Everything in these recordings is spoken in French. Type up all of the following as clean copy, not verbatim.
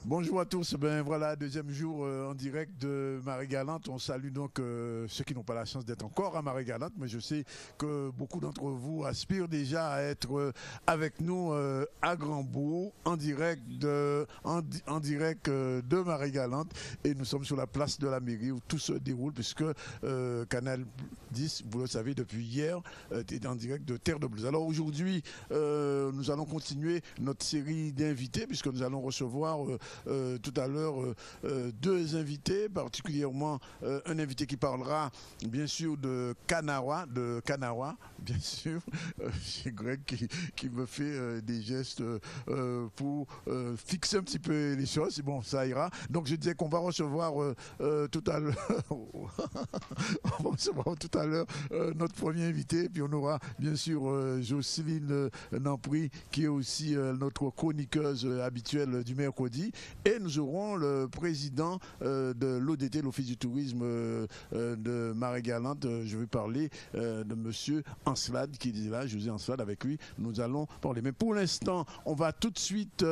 Bonjour à tous. Ben voilà, deuxième jour en direct de Marie-Galante. On salue donc ceux qui n'ont pas la chance d'être encore à Marie-Galante, mais je sais que beaucoup d'entre vous aspirent déjà à être avec nous à Grand-Bourg en direct de Marie-Galante, et nous sommes sur la place de la mairie où tout se déroule puisque Canal 10, vous le savez depuis hier, est en direct de Terre de Blues. Alors aujourd'hui, nous allons continuer notre série d'invités puisque nous allons recevoir tout à l'heure deux invités, particulièrement un invité qui parlera bien sûr de Kanawa, bien sûr. C'est Greg qui me fait des gestes pour fixer un petit peu les choses. Bon, ça ira. Donc je disais qu'on va recevoir tout à l'heure notre premier invité, puis on aura bien sûr Jocelyne Nampry qui est aussi notre chroniqueuse habituelle du mercredi. Et nous aurons le président de l'ODT, l'Office du tourisme de Marie-Galante. Je vais parler de monsieur Ancelade qui est là, José Ancelade. Avec lui, nous allons parler. Mais pour l'instant, on va tout de suite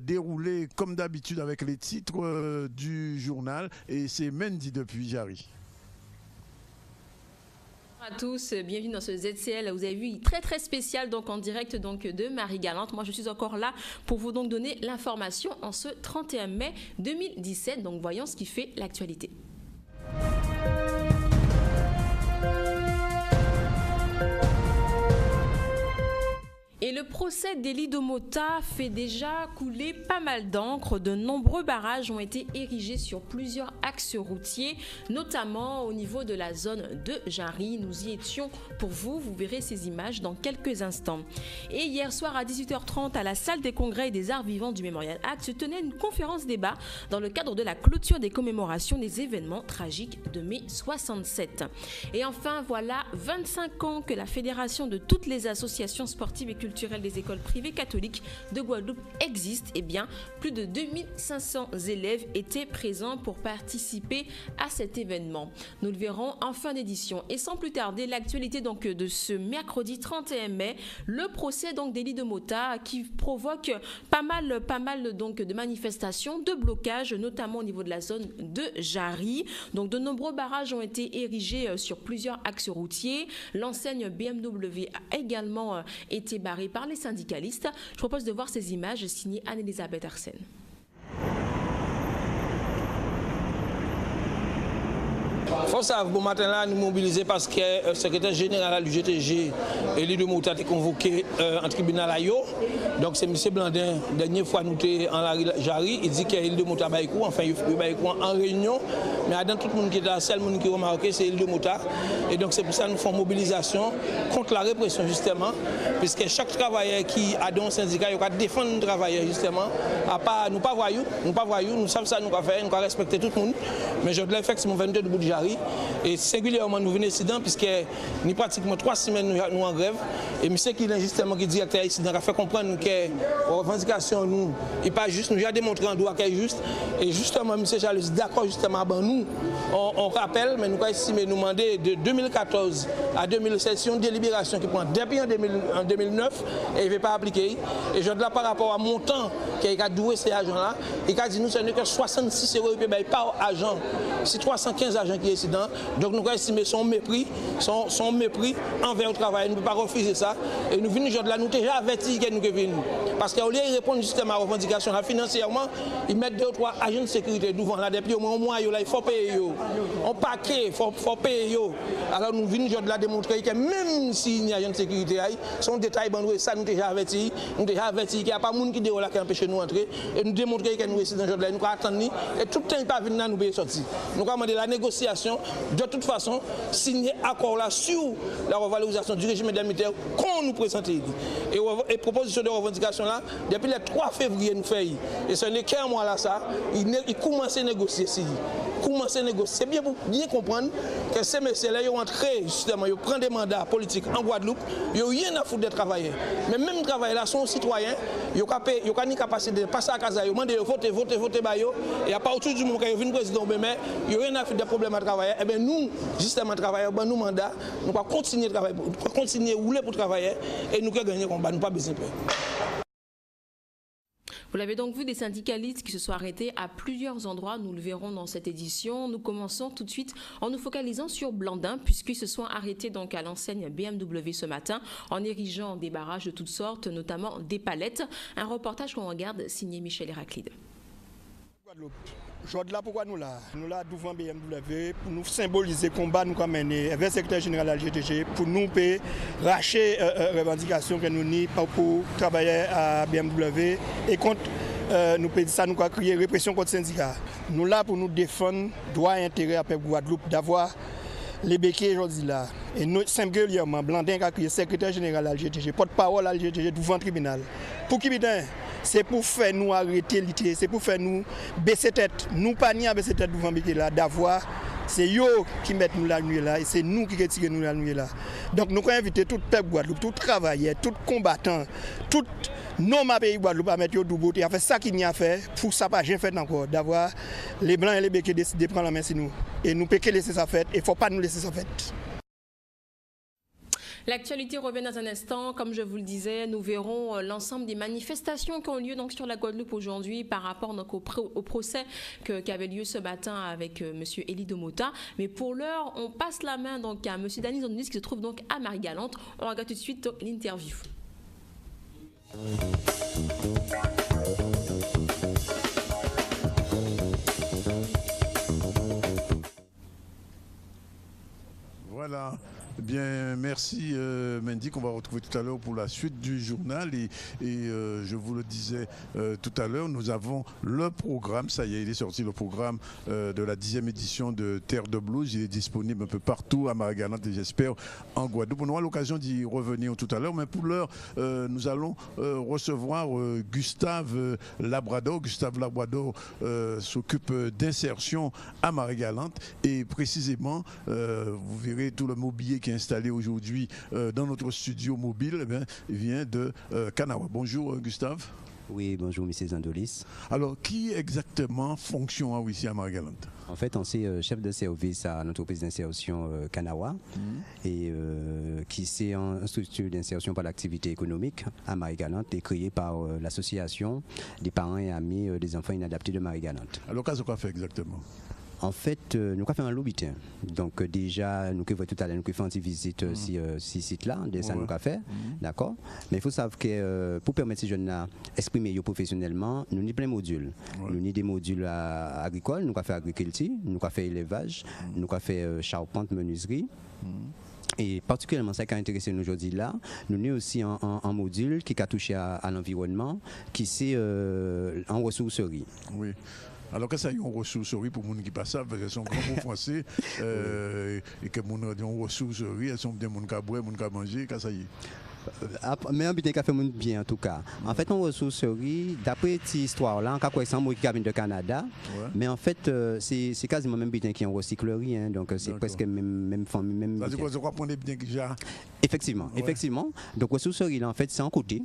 dérouler comme d'habitude avec les titres du journal. Et c'est Mendy depuis Jarry. Bonjour à tous, bienvenue dans ce ZCL. Vous avez vu, très spécial donc en direct donc de Marie-Galante. Moi je suis encore là pour vous donc donner l'information en ce 31 mai 2017. Donc voyons ce qui fait l'actualité. Et le procès d'Élie Domota fait déjà couler pas mal d'encre. De nombreux barrages ont été érigés sur plusieurs axes routiers, notamment au niveau de la zone de Jarry. Nous y étions pour vous. Vous verrez ces images dans quelques instants. Et hier soir à 18h30, à la salle des congrès et des arts vivants du Memorial Act, se tenait une conférence débat dans le cadre de la clôture des commémorations des événements tragiques de mai 67. Et enfin, voilà 25 ans que la Fédération de toutes les associations sportives et culturelles des écoles privées catholiques de Guadeloupe existe. Et bien, plus de 2500 élèves étaient présents pour participer à cet événement. Nous le verrons en fin d'édition. Et sans plus tarder, l'actualité donc de ce mercredi 31 mai, le procès donc d'Élie Domota qui provoque pas mal donc de manifestations, de blocages, notamment au niveau de la zone de Jarry. Donc de nombreux barrages ont été érigés sur plusieurs axes routiers. L'enseigne BMW a également été barrée par les syndicalistes. Je propose de voir ces images signées Anne-Elisabeth Arsène. Faut savoir, bon matin là, nous mobiliser parce que le secrétaire général du GTG, Élie Domota, a été convoqué en tribunal à Yo. Donc c'est M. Blandin, dernière fois nous étions en Jarry, il dit qu'Élie Domota a été enfin il en réunion, mais dans tout le monde qui était là, seul monde qui a remarqué, c'est Élie Domota. Et donc c'est pour ça que nous faisons mobilisation contre la répression justement, puisque chaque travailleur qui a dans un syndicat, il va défendre le travailleur justement, à part nous pas voyous, nous savons ça, nous va faire, nous va respecter tout le monde, mais je dois effectivement 22 de bout de Jarry. Et singulièrement nous venons ici puisque nous pratiquement 3 semaines nous en grève. Et monsieur qui est justement qui directeur ici a fait comprendre que la revendication nous n'est pas juste, nous avons démontré en droit qu'elle est juste. Et justement, monsieur Charles est d'accord justement avant nous. On rappelle, mais nous avons estimé nous demander de 2014 à 2016 une délibération qui prend depuis en 2009 et il ne veut pas appliquer. Et je dis là par rapport à mon temps qui a doué ces agents-là, il a dit nous ce n'est que 66 € par agent. C'est 315 agents qui sont ici. Donc nous avons estimé son mépris envers le travail. Nous ne pouvons pas refuser ça. Et nous venons aujourd'hui là, nous déjà avertis que nous venons. Parce qu'au lieu de répondre justement à la revendication financièrement, ils mettent 2 ou 3 agents de sécurité devant là. Depuis au moins un mois, il faut payer. On paquet, il faut payer. Alors nous venons aujourd'hui là démontrer que même s'il y a agent de sécurité, son détail, ça nous déjà avertis. Nous déjà avertis qu'il n'y a pas de monde qui est là qui empêche nous d'entrer. Et nous démontrer que nous sommes aujourd'hui là, nous attendons. Et tout le temps, il ne pas venir là, nous pouvons sortir. Nous avons demandé la négociation. De toute façon, signer accord là sur la revalorisation du régime indemnitaire qu'on nous présente. Et proposition de revendication là, depuis le 3 février nous fait. Et ce n'est qu'un mois là ça, il commence à négocier ici. C'est bien pour bien comprendre que ces messieurs-là, ils ont entré justement, ils prennent des mandats politiques en Guadeloupe, ils n'ont rien à foutre des travailleurs. Mais même les travailleurs là sont citoyens, ils n'ont ni capacité de passer à casa, ils demandent de voter, et à partir du moment où ils viennent président, mais ils n'ont rien à foutre des problèmes à travailler. Et bien nous, justement, travailleurs, nous mandat, nous allons continuer à travailler, nous allons continuer à rouler pour travailler et nous allons gagner le combat, nous n'avons pas besoin de peur. Vous l'avez donc vu, des syndicalistes qui se sont arrêtés à plusieurs endroits. Nous le verrons dans cette édition. Nous commençons tout de suite en nous focalisant sur Blandin, puisqu'ils se sont arrêtés donc à l'enseigne BMW ce matin en érigeant des barrages de toutes sortes, notamment des palettes. Un reportage qu'on regarde signé Michel Héraclide. Aujourd'hui, pourquoi nous là? Nous là devant BMW pour nous symboliser le combat nous avons mené avec le secrétaire général de la GTG pour nous racheter les revendications que nous avons pour travailler à BMW et contre nous ça nous a créé répression contre le syndicat. Nous là pour nous défendre droit et intérêt à peuple Guadeloupe d'avoir les béquets aujourd'hui là. Et nous singulièrement Blandin a créé secrétaire général de la GTG, porte-parole à la GTG devant le tribunal. Pour qui bidin? C'est pour faire nous arrêter l'ité, c'est pour faire nous baisser tête. Nous pas ni à baisser tête devant béquet là, d'avoir c'est eux qui mettent nous la nuit là et c'est nous qui retirons nous la nuit là. Donc nous avons invité tout peuple Guadeloupe, tout travailleur, tout combattant, tout nos pays Guadeloupe à mettre au double et à faire ça qu'il n'y a fait pour ça pas j'ai fait encore d'avoir les blancs et les béquets décider de prendre la main sur nous et nous peut laisser ça faire et faut pas nous laisser ça faire. L'actualité revient dans un instant. Comme je vous le disais, nous verrons l'ensemble des manifestations qui ont lieu donc sur la Guadeloupe aujourd'hui par rapport donc, au procès qui avait lieu ce matin avec M. Élie Domota. Mais pour l'heure, on passe la main donc, à M. Dany Zonounis qui se trouve donc à Marie-Galante. On regarde tout de suite l'interview. Voilà. Bien, merci Mendy, qu'on va retrouver tout à l'heure pour la suite du journal. Et je vous le disais tout à l'heure, nous avons le programme, ça y est, il est sorti le programme de la 10e édition de Terre de Blues. Il est disponible un peu partout à Marie-Galante et j'espère en Guadeloupe. On aura l'occasion d'y revenir tout à l'heure, mais pour l'heure, nous allons recevoir Gustave Labrador. Gustave Labrador s'occupe d'insertion à Marie-Galante et précisément, vous verrez tout le mobilier qui est installé aujourd'hui dans notre studio mobile, eh bien, il vient de Kanawa. Bonjour Gustave. Oui, bonjour M. Zandolis. Alors, qui exactement fonctionne ici à Marie-Galante? En fait, on est chef de service à l'entreprise d'insertion Kanawa et qui c'est une structure d'insertion par l'activité économique à Marie-Galante et créée par l'association des parents et amis des enfants inadaptés de Marie-Galante. Alors, qu'est-ce qu'on fait exactement? En fait, nous avons fait un lobby. Donc, déjà, nous avons tout à l'heure, nous avons fait une visite ces sites-là, ça nous avons fait, d'accord? Mais il faut savoir que pour permettre ces jeunes à exprimer professionnellement, nous avons plein de modules. Nous avons des modules agricoles, nous avons fait agriculture, nous avons fait élevage, nous avons fait charpente, menuiserie. Et particulièrement, ça qui a intéressé nous aujourd'hui là, nous avons aussi un module qui a touché à l'environnement, qui c'est en ressourcerie. Oui. Alors que ça y est, on ressourcerie pour les gens qui passent ça, parce qu'elles sont grands mots français, et que les gens ont ressourcerie, elles sont des gens qui boivent, des gens qui mangent, que ça y est. Mais un butin qui a fait bien en tout cas. En fait, on ressourcerie, d'après cette histoire-là, en cas où c'est qui vient de Canada, mais en fait, c'est quasiment même butin qui est en recyclerie, hein, donc c'est presque même famille. Même ça veut dire qu'on prend des butins qui déjà. Effectivement, effectivement. Donc, ressourcerie, là, en fait, c'est un côté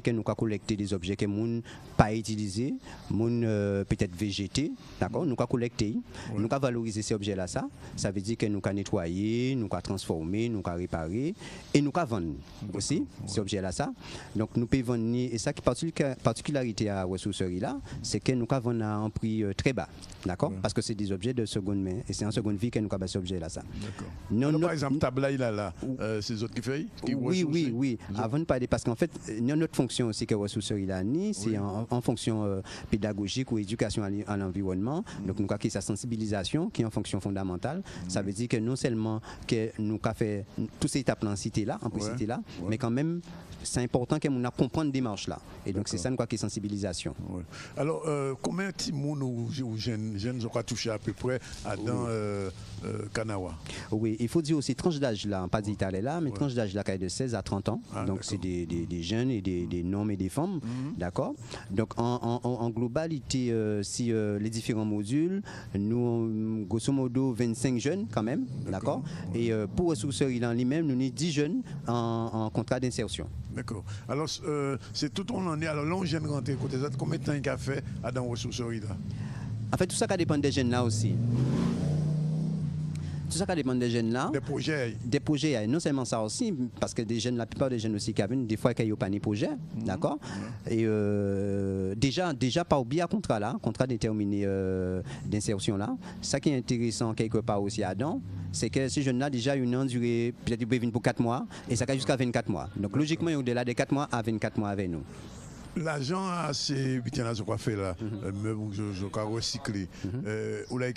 que nous avons collecté des objets que nous pas utilisés, peut-être végétés, d'accord? Nous avons collecté, nous avons valorisé ces objets-là, ça veut dire que nous avons nettoyé, nous avons transformé, nous avons réparé et nous avons vendu aussi. Ces objets-là, ça. Donc, nous pouvons vendre, et ça qui est particularité à la ressourcerie là, c'est que nous avons un prix très bas, d'accord? Parce que c'est des objets de seconde main, et c'est en seconde vie que nous avons ces objets-là, ça. D'accord. Par exemple, tablaï là, ces autres qui fait Oui. Avant de parler, parce qu'en fait, notre fonction aussi que ressourcerie là, c'est en fonction pédagogique ou éducation à l'environnement. Donc, nous avons sa sensibilisation qui est en fonction fondamentale. Ça veut dire que non seulement que nous avons fait toutes ces étapes en cité là, mais quand même, c'est important que nous comprenions la démarche là. Et donc, c'est ça, nous avons qui sensibilisation. Alors, combien de monde ou jeunes ont touché à peu près dans Kanawa? Oui, il faut dire aussi, tranche d'âge là, pas d'Italie là, mais tranche d'âge là, qui est de 16 à 30 ans. Donc, c'est des jeunes et des hommes et des femmes. D'accord? Donc, en globalité, si les différents modules, nous, grosso modo, 25 jeunes quand même. D'accord? Et pour ressourcerie là, lui-même, nous avons 10 jeunes en contrat d'insertion. D'accord. Alors, c'est tout on en est. Alors, là, on vient de rentrer côté ça. Combien de temps il a fait dans la ressourcerie là? En fait, tout ça dépend des jeunes là aussi. tout ça qui dépend des jeunes là. Des projets. Non seulement ça aussi, parce que des jeunes, la plupart des jeunes aussi qui viennent, des fois, ils n'ont pas de projet, d'accord. Et déjà, pas oublier un contrat là, contrat déterminé d'insertion là. Ça qui est intéressant quelque part aussi là-dedans, c'est que ces jeunes-là, déjà, ils ont duré, peut-être ils peuvent venir pour 4 mois, et ça va jusqu'à 24 mois. Donc, logiquement, ils ont au-delà de 4 mois à 24 mois avec nous. L'agent a ces bitins-là, je crois, fait là, je crois recycler. Où l'a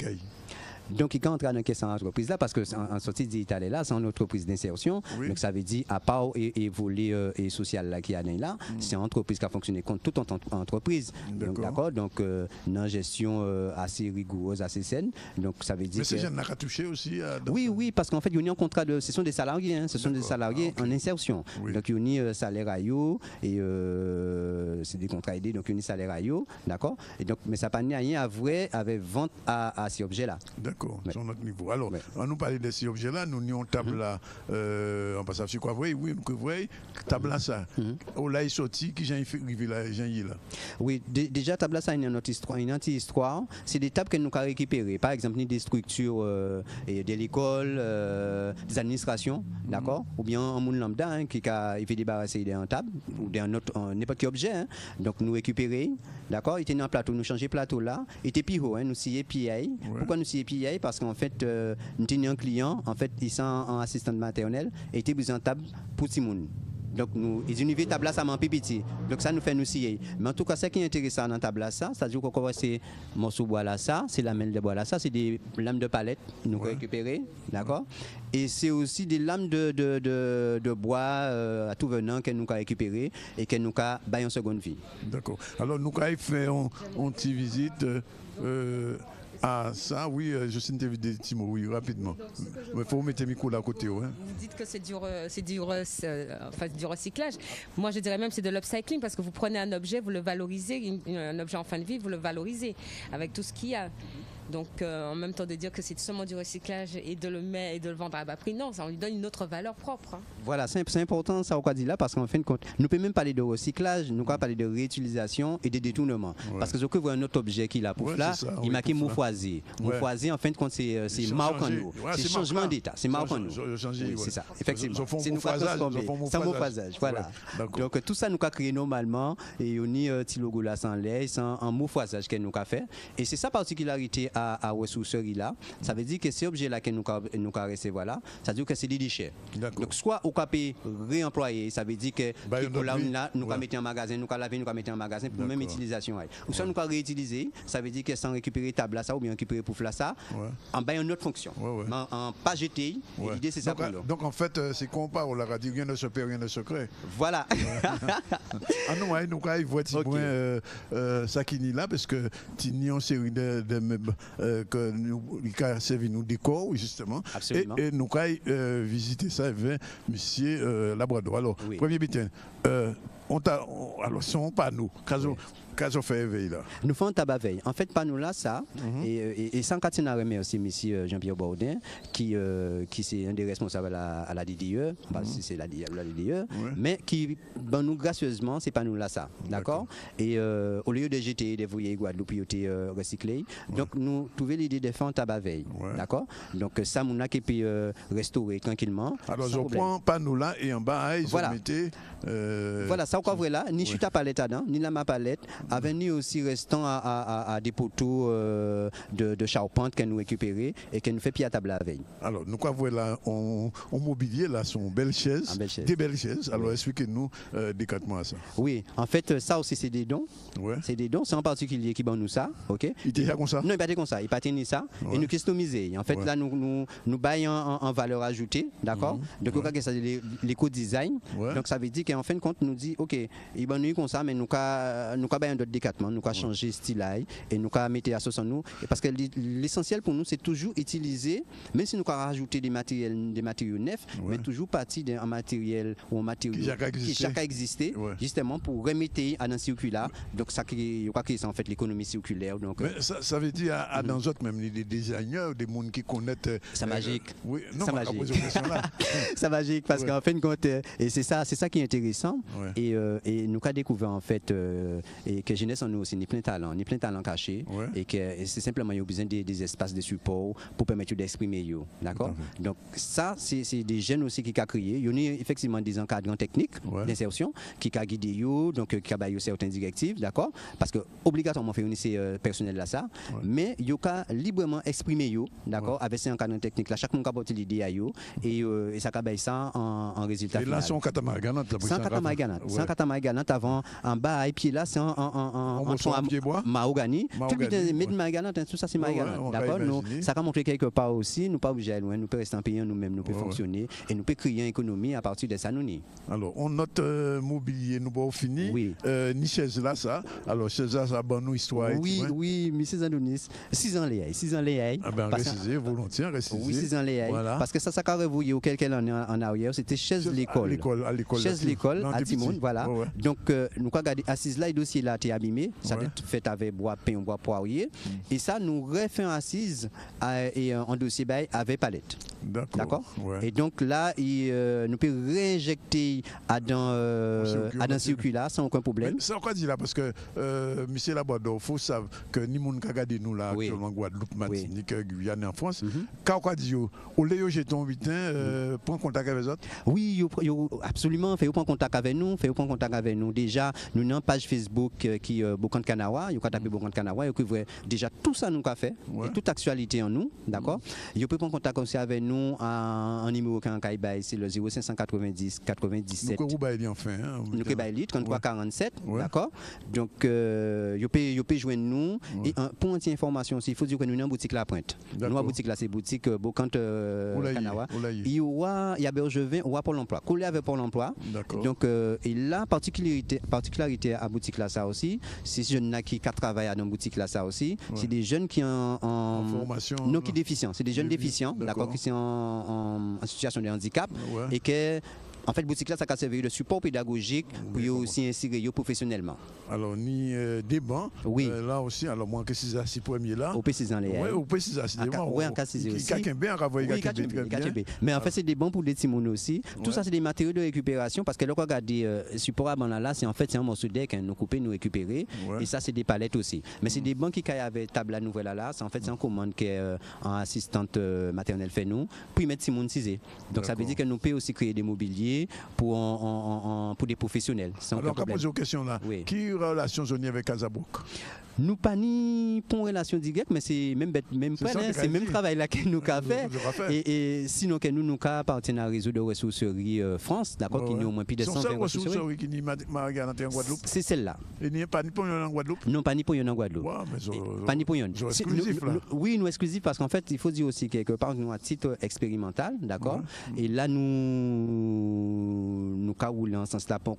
Donc, il entre dans cette entreprise là parce que en sortie d'Italie là, c'est une entreprise d'insertion. Oui. Donc, ça veut dire à part et volet et social là qui a là, c'est une entreprise qui a fonctionné comme toute entreprise. Donc, d'accord. Donc, une gestion assez rigoureuse, assez saine. Donc, ça veut dire. Mais ces jeunes n'ont qu'à toucher aussi. Oui, parce qu'en fait, ils ont un contrat de, ce sont des salariés, hein, ce sont des salariés en insertion. Oui. Donc, ils ont salaire à eux et c'est des contrats aidés, donc ils ont salaire à eux, d'accord. Et donc, mais ça n'a pas rien à voir avec vente à ces objets là. Sur notre niveau. Alors, on nous parle de ces objets-là, nous avons table là, on passe à ce quoi, oui, nous voyons, table là, ça. On l'a sorti, qui j'ai arrivé là, Oui, déjà, table là, ça, une anti-histoire. C'est des tables que nous avons récupérées. Par exemple, des structures de l'école, des administrations, d'accord, ou bien un monde lambda qui fait débarrasser d'un table ou d'un n'importe quel objet. Hein. Donc, nous récupérer, d'accord, il était dans un plateau, nous changer plateau là, il était plus haut, nous scier PI. Pourquoi nous scier PI? Parce qu'en fait, nous tenions un client, en fait, ils sont en assistante maternelle, et était présentable pour Timoun. Donc, ils ont une table là, ça m'a petit. Donc, ça nous fait nous scier. Mais en tout cas, ce qui est intéressant dans la table là, ça veut dire qu'on c'est morceau bois là, ça, c'est la lamelle de bois là, ça, c'est des lames de palette, nous récupérer, d'accord. Et c'est aussi des lames de bois à tout venant que nous avons récupéré et que nous avons baillé en seconde vie. D'accord. Alors, nous avons fait une petite visite. Ah, ça, oui, je suis invité, Timo, oui, rapidement. Il faut mettre mes coups à côté. Ouais. Vous dites que c'est du recyclage. Moi, je dirais même que c'est de l'upcycling parce que vous prenez un objet, vous le valorisez, un objet en fin de vie, vous le valorisez avec tout ce qu'il y a. Donc, en même temps de dire que c'est seulement du recyclage et de le mettre et de le vendre à bas prix, non, ça on lui donne une autre valeur propre. Hein. Voilà, c'est important ça qu'on dit là parce qu'en fin de compte, nous pouvons même parler de recyclage, nous pouvons parler de réutilisation et de détournement. Ouais. Parce que ce que vous voyez un autre objet qui est là pour là, il marque Moufoisé. Moufoisé, en fin de compte, c'est marque en nous. C'est changement d'état, c'est marque en nous. C'est ça, effectivement. C'est nous transformer. C'est un moufasage, voilà. Donc tout ça nous a créé normalement et on y a un petit logo là sans l'air, c'est un moufasage que nous a fait. Et c'est sa particularité à ressourcerie là, ça veut dire que ces objets là que nous recevoir là, ça veut dire que c'est des déchets. Donc soit au capé réemployer, ça veut dire que nous mettre en magasin, nous laver, nous mettre en magasin pour même utilisation. Ou soit nous réutiliser, ça veut dire que sans récupérer table là ça ou bien récupérer pour ça, en bas une autre fonction. En pas jeter, l'idée c'est ça pour nous. Donc en fait c'est qu'on parle, on l'a dit rien ne se perd, rien ne se crée. Voilà. Ah non, nous il voit ça qui n'est là parce que il y a une série de meubles que nous servi nous décor justement. Absolument. Et nous avons visité ça avec monsieur Labrador. Alors premier bitin alors sont pas nous qu'est-ce qu'on fait veille là? Nous faisons un tabac veille. En fait, pas nous là, ça. Et sans continuer à remercier monsieur Jean-Pierre Baudin, qui c'est un des responsables à la DDE, c'est la DDE, mais qui, nous gracieusement, c'est pas nous là, ça. D'accord? Et au lieu de jeter des voyelles Guadeloupe, recyclés, donc nous trouvons l'idée de faire un tabac veille. D'accord? Donc ça, on a qui peut restaurer tranquillement. Alors, je prends pas nous là et en bas, ils ont mis. Voilà, ça, on voit là, ni chute à palette, ni la ma palette. Avenue aussi restant à des poteaux de charpente que nous récupérons et que nous fait pied à table la veille. Alors, nous quoi là, on mobilier là sont belles chaises, des belles chaises. Alors, expliquez-nous décrètement ça. Oui, en fait, ça aussi c'est des dons. C'est des dons, c'est en particulier qui nous ça, ok. Il était comme ça. Non, il pas comme ça, il pas tenir ça et nous customiser. En fait, là nous baillons en valeur ajoutée, d'accord. Donc on a ça l'éco-design. Donc ça veut dire qu'en fin de compte nous dit ok, il va nous comme ça, mais nous baillons d'autres décattements, nous changer style et nous mettre à sauce en nous. Parce que l'essentiel pour nous c'est toujours utiliser, même si nous rajouter des matériaux neufs, mais toujours partir d'un matériel ou un matériau qui chaque existé, justement pour remettre à un circulaire. Donc ça qui c'est en fait l'économie circulaire. Donc mais ça veut dire à dans autres même des designers, des gens qui connaissent. C'est magique. Oui, non, c'est magique. C'est magique parce qu'en fin de compte, et c'est ça qui est intéressant. Et et nous avons découvert en fait et que jeunesse en nous aussi, ni plein de talent caché et que c'est simplement il y a besoin des espaces de support pour permettre d'exprimer d'accord. Donc ça c'est des jeunes aussi qui ont créé, il y a effectivement des encadrants techniques d'insertion qui ont guidé donc qui ont certaines directives, d'accord, parce que obligatoirement faire unir personnel là ça, mais il y a librement exprimer d'accord avec ces encadrants techniques là, chaque monde a porté l'idée à et ça a ça en résultat. Et là c'est un catamaran, c'est un catamaran avant en bas et puis là c'est en mahogany, tout tout ça c'est mahogany, d'accord. Nous ça a montré quelque part aussi, nous pas obligé loin, nous peut rester en pays nous-mêmes, nous peut fonctionner et nous peut créer une économie à partir de ça nous. Alors on note mobilier nous pas fini, ni chaise là ça. Alors chaise là ça bonne histoire. Oui, monsieur Andonis, 6 ans les. Ah ben réciser volontiers, réciser. Oui, 6 ans les. Parce que ça a révouillé quelques années en arrière, c'était chaise l'école. Chaise l'école à Timon, voilà. Donc nous avons regardé assise là, le dossier là était abîmé, ça a été fait avec bois pain, bois poirier et ça nous refait assise et en dossier avec palette. D'accord. Et donc là nous peut réinjecter dans circuit sans aucun problème. Ça on dit là parce que monsieur Labrador, faut savoir que ni moun ka regarder nous là actuellement Guadeloupe, Martinique, Guyane en France. Quand on dit au lieu jeton 8 prend contact avec les autres. Oui, absolument, fait prendre contact avec nous, déjà nous avons une page Facebook qui Bokan Kanawa, vous tapez Bokan Kanawa et couvre déjà tout ça nous qu'a fait et toute actualité en nous, d'accord. Vous pouvez prendre contact aussi avec nous en numéro quand c'est le 0590 97. Nous bailler enfin nous bailler 33 47, d'accord. Donc vous pouvez joindre nous et pour une information aussi, il faut dire que nous avons une boutique La Pointe. Nous avons boutique là, c'est boutique Bokan Kanawa. Il y a Bergevin ou à Pôle emploi, collé avec Pôle emploi. Donc et la particularité à boutique là ça aussi, c'est ces jeunes qui travaillent dans boutique là ça aussi, c'est des jeunes qui en formation non qui déficients, c'est des jeunes déficients, d'accord, qui sont en situation de handicap et que en fait, boutique là, ça a servi de support pédagogique pour aussi insérer professionnellement. Alors, ni des bancs. Là aussi, alors moi, que c'est ces premiers là. Au précisant les. Oui, au précisant les bancs. Oui, en cas aussi. Quelqu'un bien, mais en fait, c'est des bancs pour des timons aussi. Tout ça, c'est des matériaux de récupération parce que là, regardez, support à là, c'est en fait un morceau deck, nous couper, nous récupérer. Et ça, c'est des palettes aussi. Mais c'est des bancs qui avec table à nouvelle là. C'est en fait, c'est une commande que en assistante maternelle fait nous pour y mettre timons cisé. Donc, ça veut dire que nous pouvons aussi créer des mobiliers pour des professionnels. Alors, quand poser une question là, qui relation zone avec Casablanca? Nous pas ni pour relation directe, mais c'est même c'est même travail là que nous avons fait. Et sinon que nous appartenons à réseau de ressourcerie France, d'accord, qui nous au moins plus de 120 ressourceries qui ni en Guadeloupe. C'est celle-là. Et n'y a pas ni pour en Guadeloupe. Non, pas ni pour en Guadeloupe. Pas ni pour en. Exclusif là. Oui, nous exclusif parce qu'en fait, il faut dire aussi quelque part nous à titre expérimental, d'accord. Et là nous cas rouler en sens là pour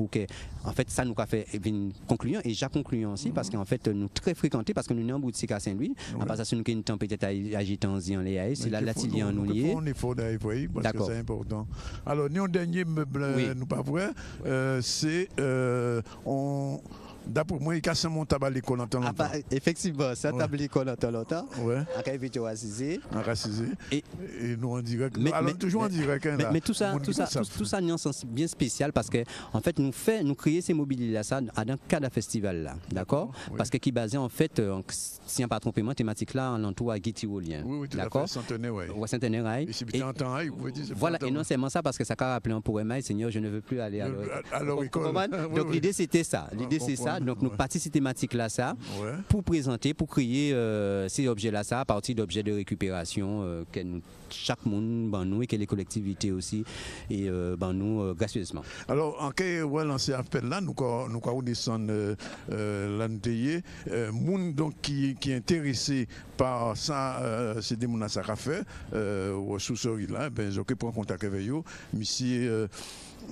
que en fait ça nous a fait une conclusion et j'ai conclusion aussi parce qu'en fait nous très fréquentés parce que nous sommes en boutique à Saint-Louis en passant nous une temps peut-être agité en les c'est là l'atelier en nous lié. On est fort d'ailleurs parce que c'est important. Alors nous dernier meuble nous pas vrai c'est d'après moi, il casse mon tabac à l'école en temps longtemps. Effectivement, ça tabac à l'école en temps longtemps. Ouais. À invité au assisé. Et nous en direct. Alors toujours en direct. Mais tout ça, a un sens bien spécial parce que en fait, nous créons ces mobiliers là, ça dans le cadre d'un festival là, d'accord. Parce que qui est basé en fait, si on pas trompement, thématique là, en entour à Guitty-Rolien. Oui, d'accord. Centenaire, ouais. Centenaire. Et si tu entends, vous pouvez dire. Voilà, et non seulement ça parce que ça a rappelé un poème, Seigneur, je ne veux plus aller à l'école. Donc l'idée c'était ça. L'idée c'est ça. Donc nous participons thématique là ça pour présenter, pour créer ces objets là ça à partir d'objets de récupération que chaque monde nous et que les collectivités aussi et nous gracieusement. Alors en cas où lancer appel là nous descendre l'année monde donc qui est intéressé par ça c'est des monde ça fait ressources là ben je peux prendre contact avec eux monsieur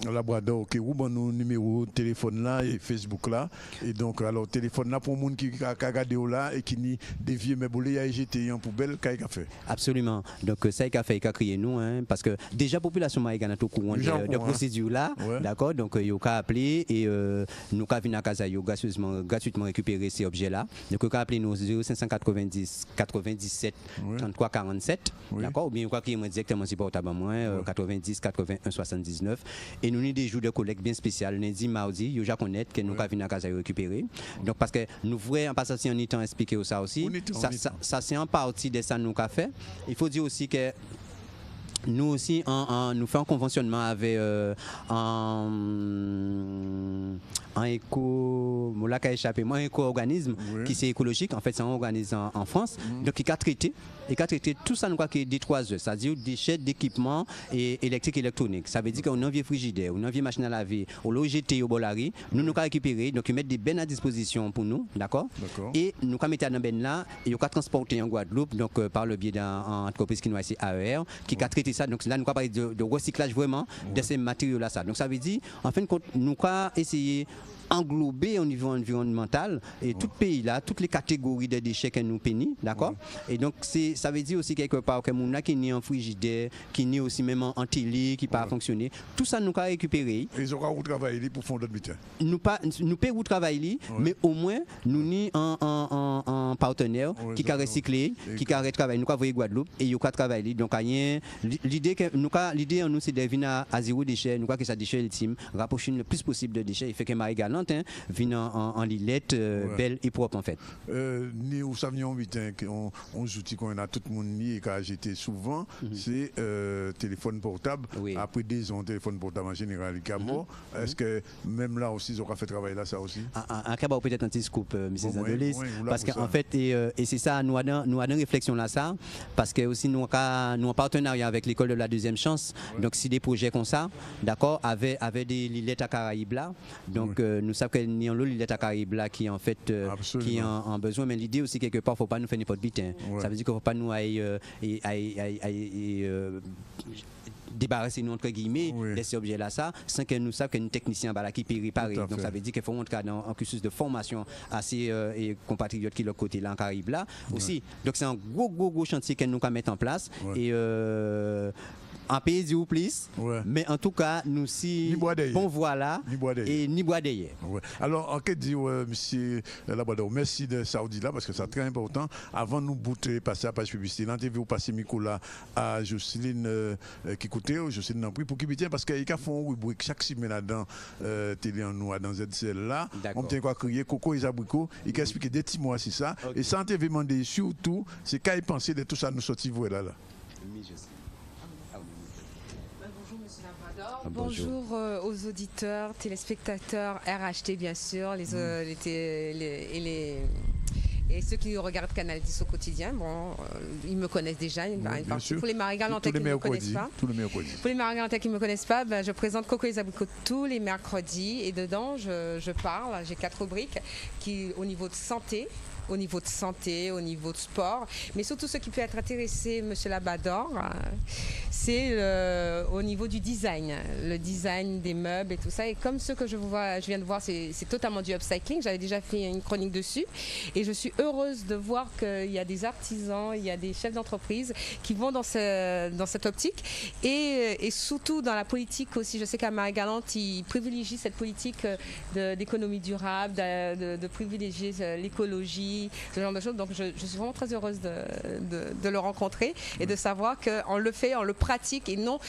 Labrador qui ou bon nous numéro téléphone là et Facebook là Et donc, alors, téléphone là pour le monde qui a regardé là et qui n'y dévié mes boulets, il y a jeté en poubelle, qu'est-ce qu'il a fait? Absolument. Donc, ça, il a fait, il a crié nous, hein, parce que déjà, la population maïgana est au courant de procédure là, d'accord? Donc, il a appelé et nous avons venu à Casa, gratuitement récupérer ces objets-là. Donc, il a appelé nous 0590 97 33 47, d'accord? Ou bien, il a crié directement sur portable 90 81 79. Et nous avons des jours de collecte bien spécial, lundi, mardi, il y a connaître que nous avons venu à Casa récupérer. Donc, parce que nous voulons, en passant, si on y temps expliquer ça aussi, ça c'est en partie de ça nous avons fait. Il faut dire aussi que nous aussi, nous faisons un conventionnement avec un éco-organisme qui c'est écologique. En fait, c'est un organisme en France. Donc, il a traité tout ça, nous avons des 3 heures. C'est-à-dire déchets d'équipements électriques et électroniques. Ça veut dire qu'on a un vieux frigidaire, on a une vieille machine à laver, on l'a jeté au bolari. Nous avons récupéré. Donc, ils mettent des bennes à disposition pour nous. D'accord? Et nous avons mis dans bennes là et ils ont transporté en Guadeloupe, donc par le biais d'une entreprise qui nous a ici AER, qui a traité ça. Donc là, nous avons parlé de recyclage vraiment de ces matériaux-là. Donc, ça veut dire, en fin de compte, nous avons essayé englober au niveau environnemental et tout pays là, toutes les catégories de déchets que nous pénis, d'accord? Et donc ça veut dire aussi quelque part que mon qui n'est en frigidaire, qui n'est aussi même en télé, qui pas fonctionner, tout ça nous a récupéré. Ils auront travaillé pour fond d'autres métiers. Nous payons travailler, mais au moins nous ni un partenaire qui a recyclé, qui a retravaillé, nous avons Guadeloupe et il a travaillé. Donc l'idée que l'idée en nous c'est de venir à zéro déchet, nous crois que ça déchet ultime, rapprocher le plus possible de déchets, il fait que Marie-Galante vient en lilette belle et propre en fait. Nous savions qu'on outils qu'on a tout le monde mis et qu'a jeté souvent, c'est téléphone portable. Après 2 ans, téléphone portable en général, il est mort. Est-ce que même là aussi, ils auront fait travailler là ça aussi? Un cas peut-être un petit scoop, M. Zandelis, parce qu'en fait, et c'est ça, nous avons une réflexion là ça, parce que aussi nous avons un partenariat avec l'école de la deuxième chance. Donc si des projets comme ça, d'accord, avec des lilettes à Caraïbes là, donc nous savons qu'il y a une lilette à Caraïbes là qui en fait qui en besoin, mais l'idée aussi quelque part, il ne faut pas nous faire n'importe bitin. Ça veut dire qu'il ne faut pas nous débarrasser nous entre guillemets de ces objets là ça sans que nous sachions qu'un technicien qui peut réparer. Donc ça veut dire qu'il faut rentrer dans un cursus de formation assez et compatriotes qui de l'autre côté là en Caraïbes là aussi. Donc c'est un gros chantier que nous allons mettre en place et en pays du plus, mais en tout cas, nous si bon voilà et ni bois d'ailleurs. Alors, en quête dit monsieur Labrador, merci de Saoudi là parce que c'est très important. Avant nous bouter passer à la page publicité, là vous passer micro là à Jocelyne qui écoutait, Jocelyne Nampri pour qui bien parce qu'il y a font une rubrique chaque semaine là-dedans télé en noir dans ZCL là. On tient quoi crier Coco et Abricots, il a expliqué des petits mois c'est ça. Et sans te demander surtout, c'est qu'à y penser de tout ça nous sortir vous là. Bonjour aux auditeurs, téléspectateurs, RHT bien sûr, et ceux qui regardent Canal 10 au quotidien, ils me connaissent déjà. Pour les Marie-Galantais qui ne me connaissent pas, pour les Marie-Galantais qui ne me connaissent pas, je présente Coco et Abricots tous les mercredis et dedans je parle. J'ai 4 rubriques qui au niveau de santé, au niveau de sport, mais surtout ce qui peut être intéressé, Monsieur Labrador, c'est au niveau du design, le design des meubles et tout ça. Et comme ce que je viens de voir, c'est totalement du upcycling. J'avais déjà fait une chronique dessus, et je suis heureuse de voir qu'il y a des artisans, il y a des chefs d'entreprise qui vont dans cette optique, et surtout dans la politique aussi. Je sais qu'à Marie-Galante, ils privilégient cette politique d'économie durable, de privilégier l'écologie, ce genre de choses. Donc je suis vraiment très heureuse de le rencontrer et de savoir qu'on le fait, on le pratique et non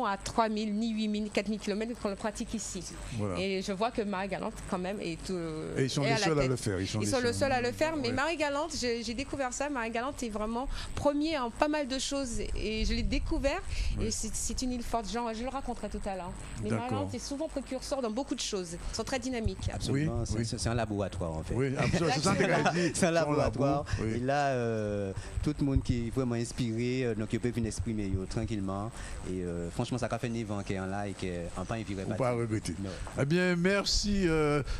à 3000, ni 8000, 4000 km qu'on le pratique ici. Voilà. Et je vois que Marie-Galante quand même est tout. Et ils sont les seuls à le faire. Ils sont les seuls à le faire, mais Marie-Galante, j'ai découvert ça. Marie-Galante est vraiment premier en pas mal de choses et je l'ai découvert. Et c'est une île forte. Genre, je le raconterai tout à l'heure. Mais Marie-Galante est souvent précurseur dans beaucoup de choses. Ils sont très dynamiques. Absolument. C'est un laboratoire en fait. Oui, absolument. sans laboratoire. Oui. Et là, tout le monde qui est vraiment inspiré, donc il peut venir exprimer tranquillement. Et franchement, ça a fait 9 ans qu'il est là et qu'on pas inspiré. On ne peut pas regretter. Eh bien, merci,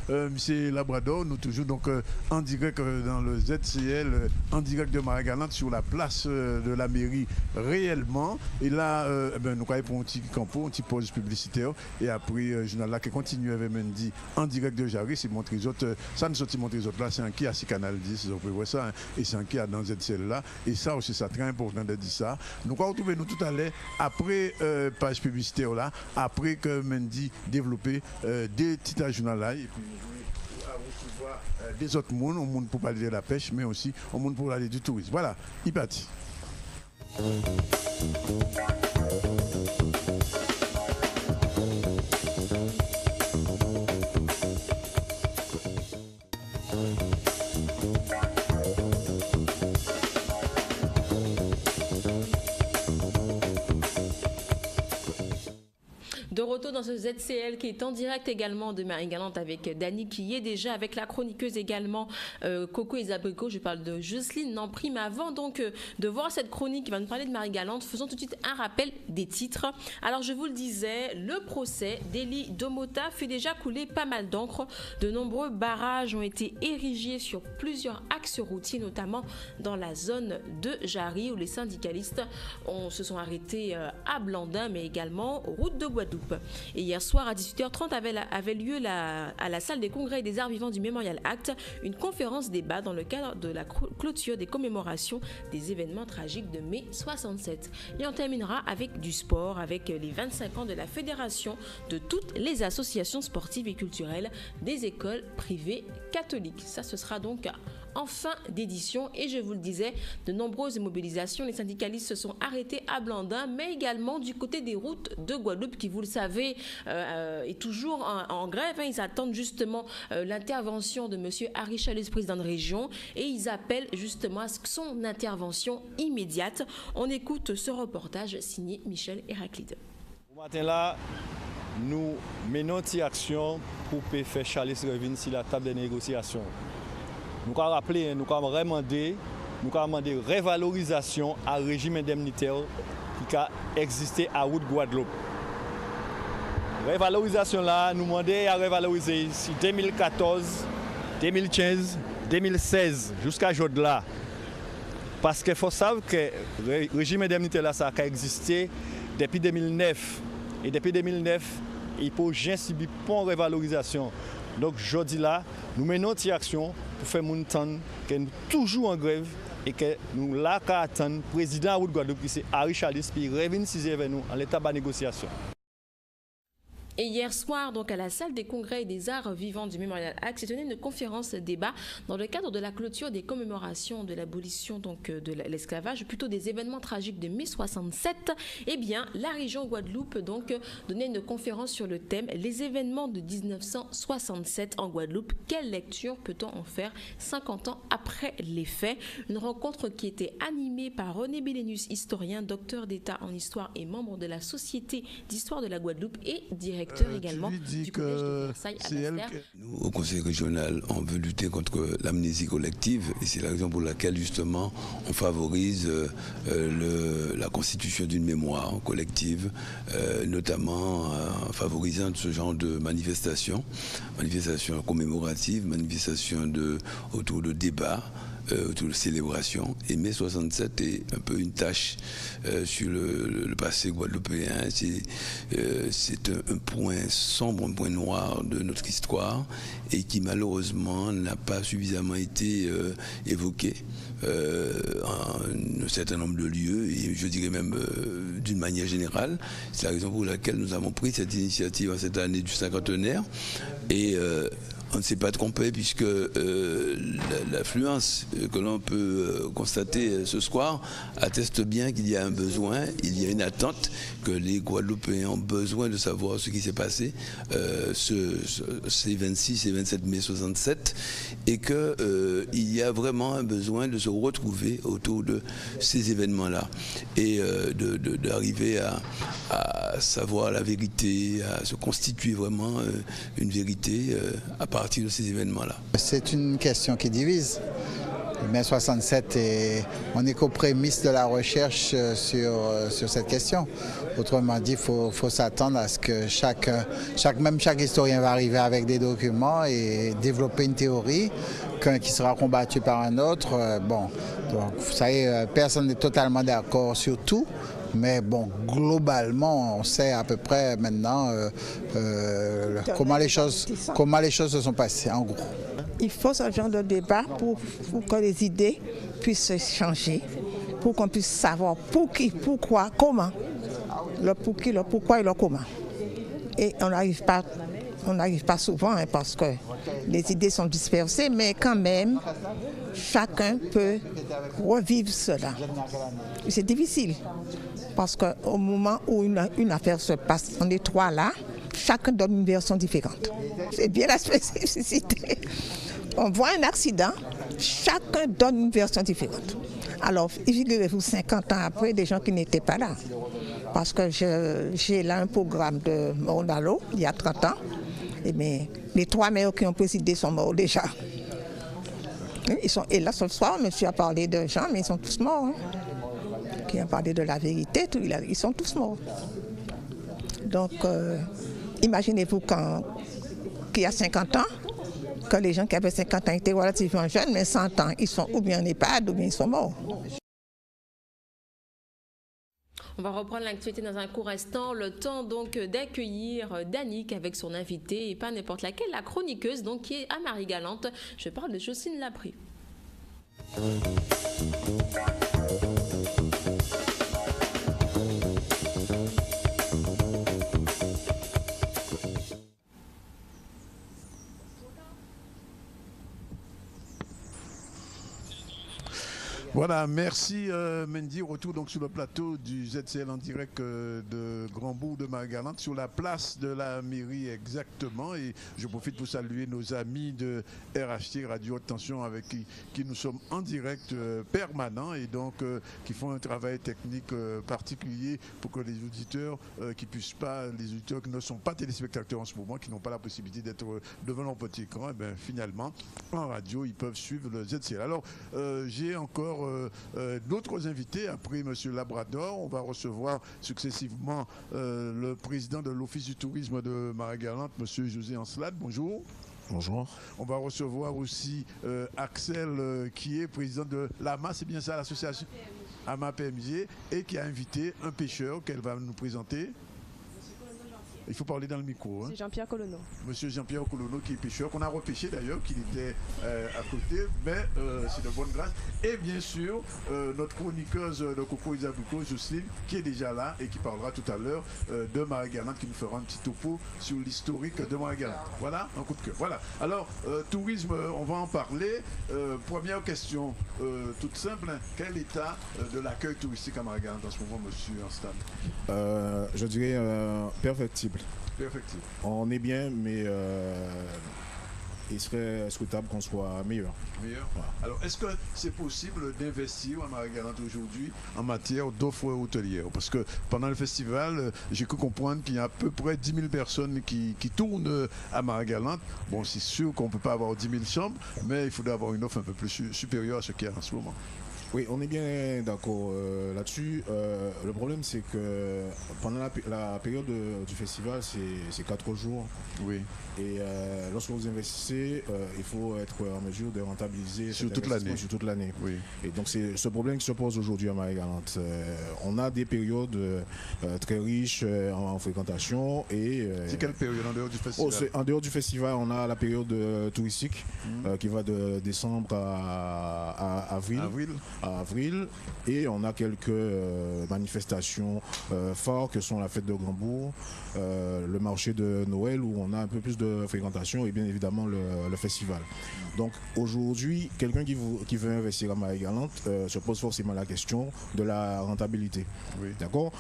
M. Labrador. Nous toujours donc en direct dans le ZCL, en direct de Marie-Galante sur la place de la mairie réellement. Et là, nous allons pour un petit campo, un petit pause publicitaire. Et après, le journal là qui continue avec Mendy en direct de Jarry, c'est montrer les autres. Ça nous sortit montrer les autres là, c'est un qui a 6 Canal 10, vous pouvez voir ça. Hein, et c'est un qui a dans ZCL là. Et ça aussi, c'est très important de dire ça. Nous allons retrouver nous tout à l'heure après page publicitaire là, après que Mendy développé des petits journal là. Et puis, recevoir des autres mondes, au monde pour parler de la pêche, mais aussi au monde pour parler du tourisme. Voilà, il parti. De retour dans ce ZCL qui est en direct également de Marie-Galante avec Dany qui y est déjà, avec la chroniqueuse également Coco et Zabrico. Je parle de Jocelyne Nampry. Mais avant donc de voir cette chronique qui va nous parler de Marie-Galante, faisons tout de suite un rappel des titres. Alors je vous le disais, le procès d'Élie Domota fait déjà couler pas mal d'encre. De nombreux barrages ont été érigés sur plusieurs axes routiers, notamment dans la zone de Jarry où les syndicalistes se sont arrêtés à Blandin mais également aux routes de Guadeloupe. Et hier soir à 18h30 avait lieu à la salle des congrès et des arts vivants du Memorial Act une conférence débat dans le cadre de la clôture des commémorations des événements tragiques de mai 67. Et on terminera avec du sport, avec les 25 ans de la fédération de toutes les associations sportives et culturelles des écoles privées catholiques. Ça, ce sera donc en fin d'édition. Et je vous le disais, de nombreuses mobilisations. Les syndicalistes se sont arrêtés à Blandin, mais également du côté des routes de Guadeloupe, qui, vous le savez, est toujours en grève. Ils attendent justement l'intervention de M. Harry Chalus, président de région, et ils appellent justement à son intervention immédiate. On écoute ce reportage signé Michel Héraclide. Ce matin-là, nous menons une action pour faire Chalus revenir sur la table de négociation. Nous avons rappelé, nous avons demandé révalorisation à régime indemnitaire qui a existé à route Guadeloupe. Révalorisation là, nous demandons à revaloriser si 2014, 2015, 2016 jusqu'à aujourd'hui là. Parce qu'il faut savoir que le régime indemnitaire là, ça a existé depuis 2009. Et depuis 2009, il faut jamais subir pas de révalorisation. Donc aujourd'hui là, nous menons une action pour faire entendre que nous sommes toujours en grève et que nous là qu'à attendre le président de la Guadeloupe, qui c'est Harry Chalus, puis revenir avec nous en l'état de négociation. Et hier soir, donc à la salle des congrès et des arts vivants du Memorial Act, s'est tenue une conférence débat dans le cadre de la clôture des commémorations de l'abolition de l'esclavage, plutôt des événements tragiques de mai 67. Eh bien, la région Guadeloupe donc donnait une conférence sur le thème les événements de 1967 en Guadeloupe. Quelle lecture peut-on en faire 50 ans après les faits? Une rencontre qui était animée par René Bélénus, historien, docteur d'État en histoire et membre de la Société d'histoire de la Guadeloupe et directeur également du collège de Versailles à Basse-Terre. Nous, au Conseil régional, on veut lutter contre l'amnésie collective et c'est la raison pour laquelle justement on favorise la constitution d'une mémoire collective, notamment en favorisant ce genre de manifestations commémoratives, manifestations autour de débats, autour de célébrations. Et mai 67 est un peu une tâche sur le passé guadeloupéen. C'est un point sombre, un point noir de notre histoire et qui malheureusement n'a pas suffisamment été évoqué en un certain nombre de lieux et je dirais même d'une manière générale. C'est la raison pour laquelle nous avons pris cette initiative en cette année du cinquantenaire et on ne s'est pas trompé puisque l'affluence que l'on peut constater ce soir atteste bien qu'il y a un besoin, il y a une attente, que les Guadeloupéens ont besoin de savoir ce qui s'est passé ces 26 et 27 mai 67 et qu'il y a vraiment un besoin de se retrouver autour de ces événements-là et d'arriver à savoir la vérité, à se constituer vraiment une vérité à partir de ces événements-là. C'est une question qui divise. Mai 67 on est qu'aux prémices de la recherche sur cette question. Autrement dit, il faut s'attendre à ce que chaque historien va arriver avec des documents et développer une théorie qui sera combattue par un autre. Donc vous savez, personne n'est totalement d'accord sur tout. Mais bon, globalement, on sait à peu près maintenant comment les choses se sont passées, en gros. Il faut ce genre de débat pour que les idées puissent changer, pour qu'on puisse savoir pour qui, pourquoi, comment. Le pour qui, le pourquoi et le comment. Et on n'arrive pas souvent parce que les idées sont dispersées, mais quand même, chacun peut revivre cela. C'est difficile. Parce qu'au moment où une affaire se passe, on est trois là, chacun donne une version différente. C'est bien la spécificité. On voit un accident, chacun donne une version différente. Alors, figurez-vous, 50 ans après, des gens qui n'étaient pas là. Parce que j'ai là un programme de Mornalo, il y a 30 ans, mais les 3 maires qui ont présidé sont morts déjà. Et là, ce soir, monsieur a parlé de gens, mais ils sont tous morts. Qui ont parlé de la vérité, ils sont tous morts. Donc, imaginez-vous qu'il y a 50 ans, que les gens qui avaient 50 ans étaient relativement jeunes, mais 100 ans, ils sont ou bien en EHPAD ou bien ils sont morts. On va reprendre l'actualité dans un court instant. Le temps donc d'accueillir Danick avec son invité, et pas n'importe laquelle, la chroniqueuse donc, qui est à Marie-Galante. Je parle de Jocelyne Laprie. Voilà, merci Mendy. Retour donc sur le plateau du ZCL en direct de Grand-Bourg de Marie-Galante, sur la place de la mairie exactement. Et je profite pour saluer nos amis de RHT Radio Haute Tension avec qui nous sommes en direct permanent et donc qui font un travail technique particulier pour que les auditeurs les auditeurs qui ne sont pas téléspectateurs en ce moment, qui n'ont pas la possibilité d'être devant leur petit écran, et bien finalement en radio ils peuvent suivre le ZCL. Alors j'ai encore d'autres invités. Après M. Labrador, on va recevoir successivement le président de l'Office du tourisme de Marie-Galante, M. José Ancelade. Bonjour. Bonjour. On va recevoir aussi Axel qui est président de l'AMA, c'est bien ça, l'association AMA PMG, et qui a invité un pêcheur qu'elle va nous présenter. Il faut parler dans le micro. C'est Jean-Pierre Colonneau. Monsieur Jean-Pierre Colonneau qui est pêcheur, qu'on a repêché d'ailleurs, qui était à côté, mais c'est de bonne grâce. Et bien sûr, notre chroniqueuse de Coco Isabuco, Jocelyne, qui est déjà là et qui parlera tout à l'heure de Marie-Galante, qui nous fera un petit topo sur l'historique de Marie-Galante. Voilà, un coup de cœur. Voilà. Alors, tourisme, on va en parler. Première question, toute simple. Hein. Quel est l'état de l'accueil touristique à Marie-Galante en ce moment, monsieur Anstan? Je dirais perfectible. Perfectible. On est bien, mais il serait souhaitable qu'on soit meilleur. Meilleur. Voilà. Alors, est-ce que c'est possible d'investir à Marie-Galante aujourd'hui en matière d'offres hôtelières? Parce que pendant le festival, j'ai cru comprendre qu'il y a à peu près 10 000 personnes qui tournent à Marie-Galante. Bon, c'est sûr qu'on ne peut pas avoir 10 000 chambres, mais il faudrait avoir une offre un peu plus supérieure à ce qu'il y a en ce moment. Oui, on est bien d'accord là-dessus. Le problème, c'est que pendant la période du festival, c'est 4 jours. Oui. Et lorsque vous investissez, il faut être en mesure de rentabiliser sur toute l'année. Sur toute l'année. Oui. Et donc, c'est ce problème qui se pose aujourd'hui à Marie-Galante. On a des périodes très riches en fréquentation. C'est quelle période en dehors du festival? En dehors du festival, on a la période touristique qui va de décembre à avril. À avril, et on a quelques manifestations fortes que sont la fête de Grand-Bourg, le marché de Noël où on a un peu plus de fréquentation et bien évidemment le festival. Donc aujourd'hui, quelqu'un qui veut investir à Marie-Galante se pose forcément la question de la rentabilité. Oui. D'accord.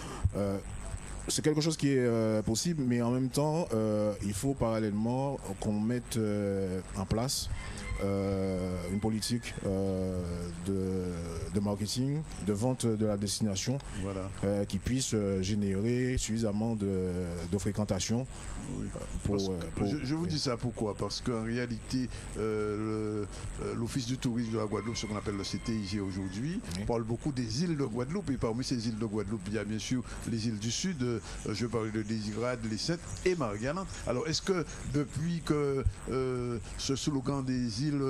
C'est quelque chose qui est possible, mais en même temps, il faut parallèlement qu'on mette en place une politique de de marketing, de vente de la destination, qui puisse générer suffisamment de fréquentation. Je vous dis ça pourquoi? Parce qu'en réalité, l'Office du tourisme de la Guadeloupe, ce qu'on appelle le CTIG aujourd'hui, parle beaucoup des îles de Guadeloupe. Et parmi ces îles de Guadeloupe, il y a bien sûr les îles du Sud. Je parle de Désirade, les Saintes et Marie-Galante. Alors, est-ce que depuis que ce slogan des îles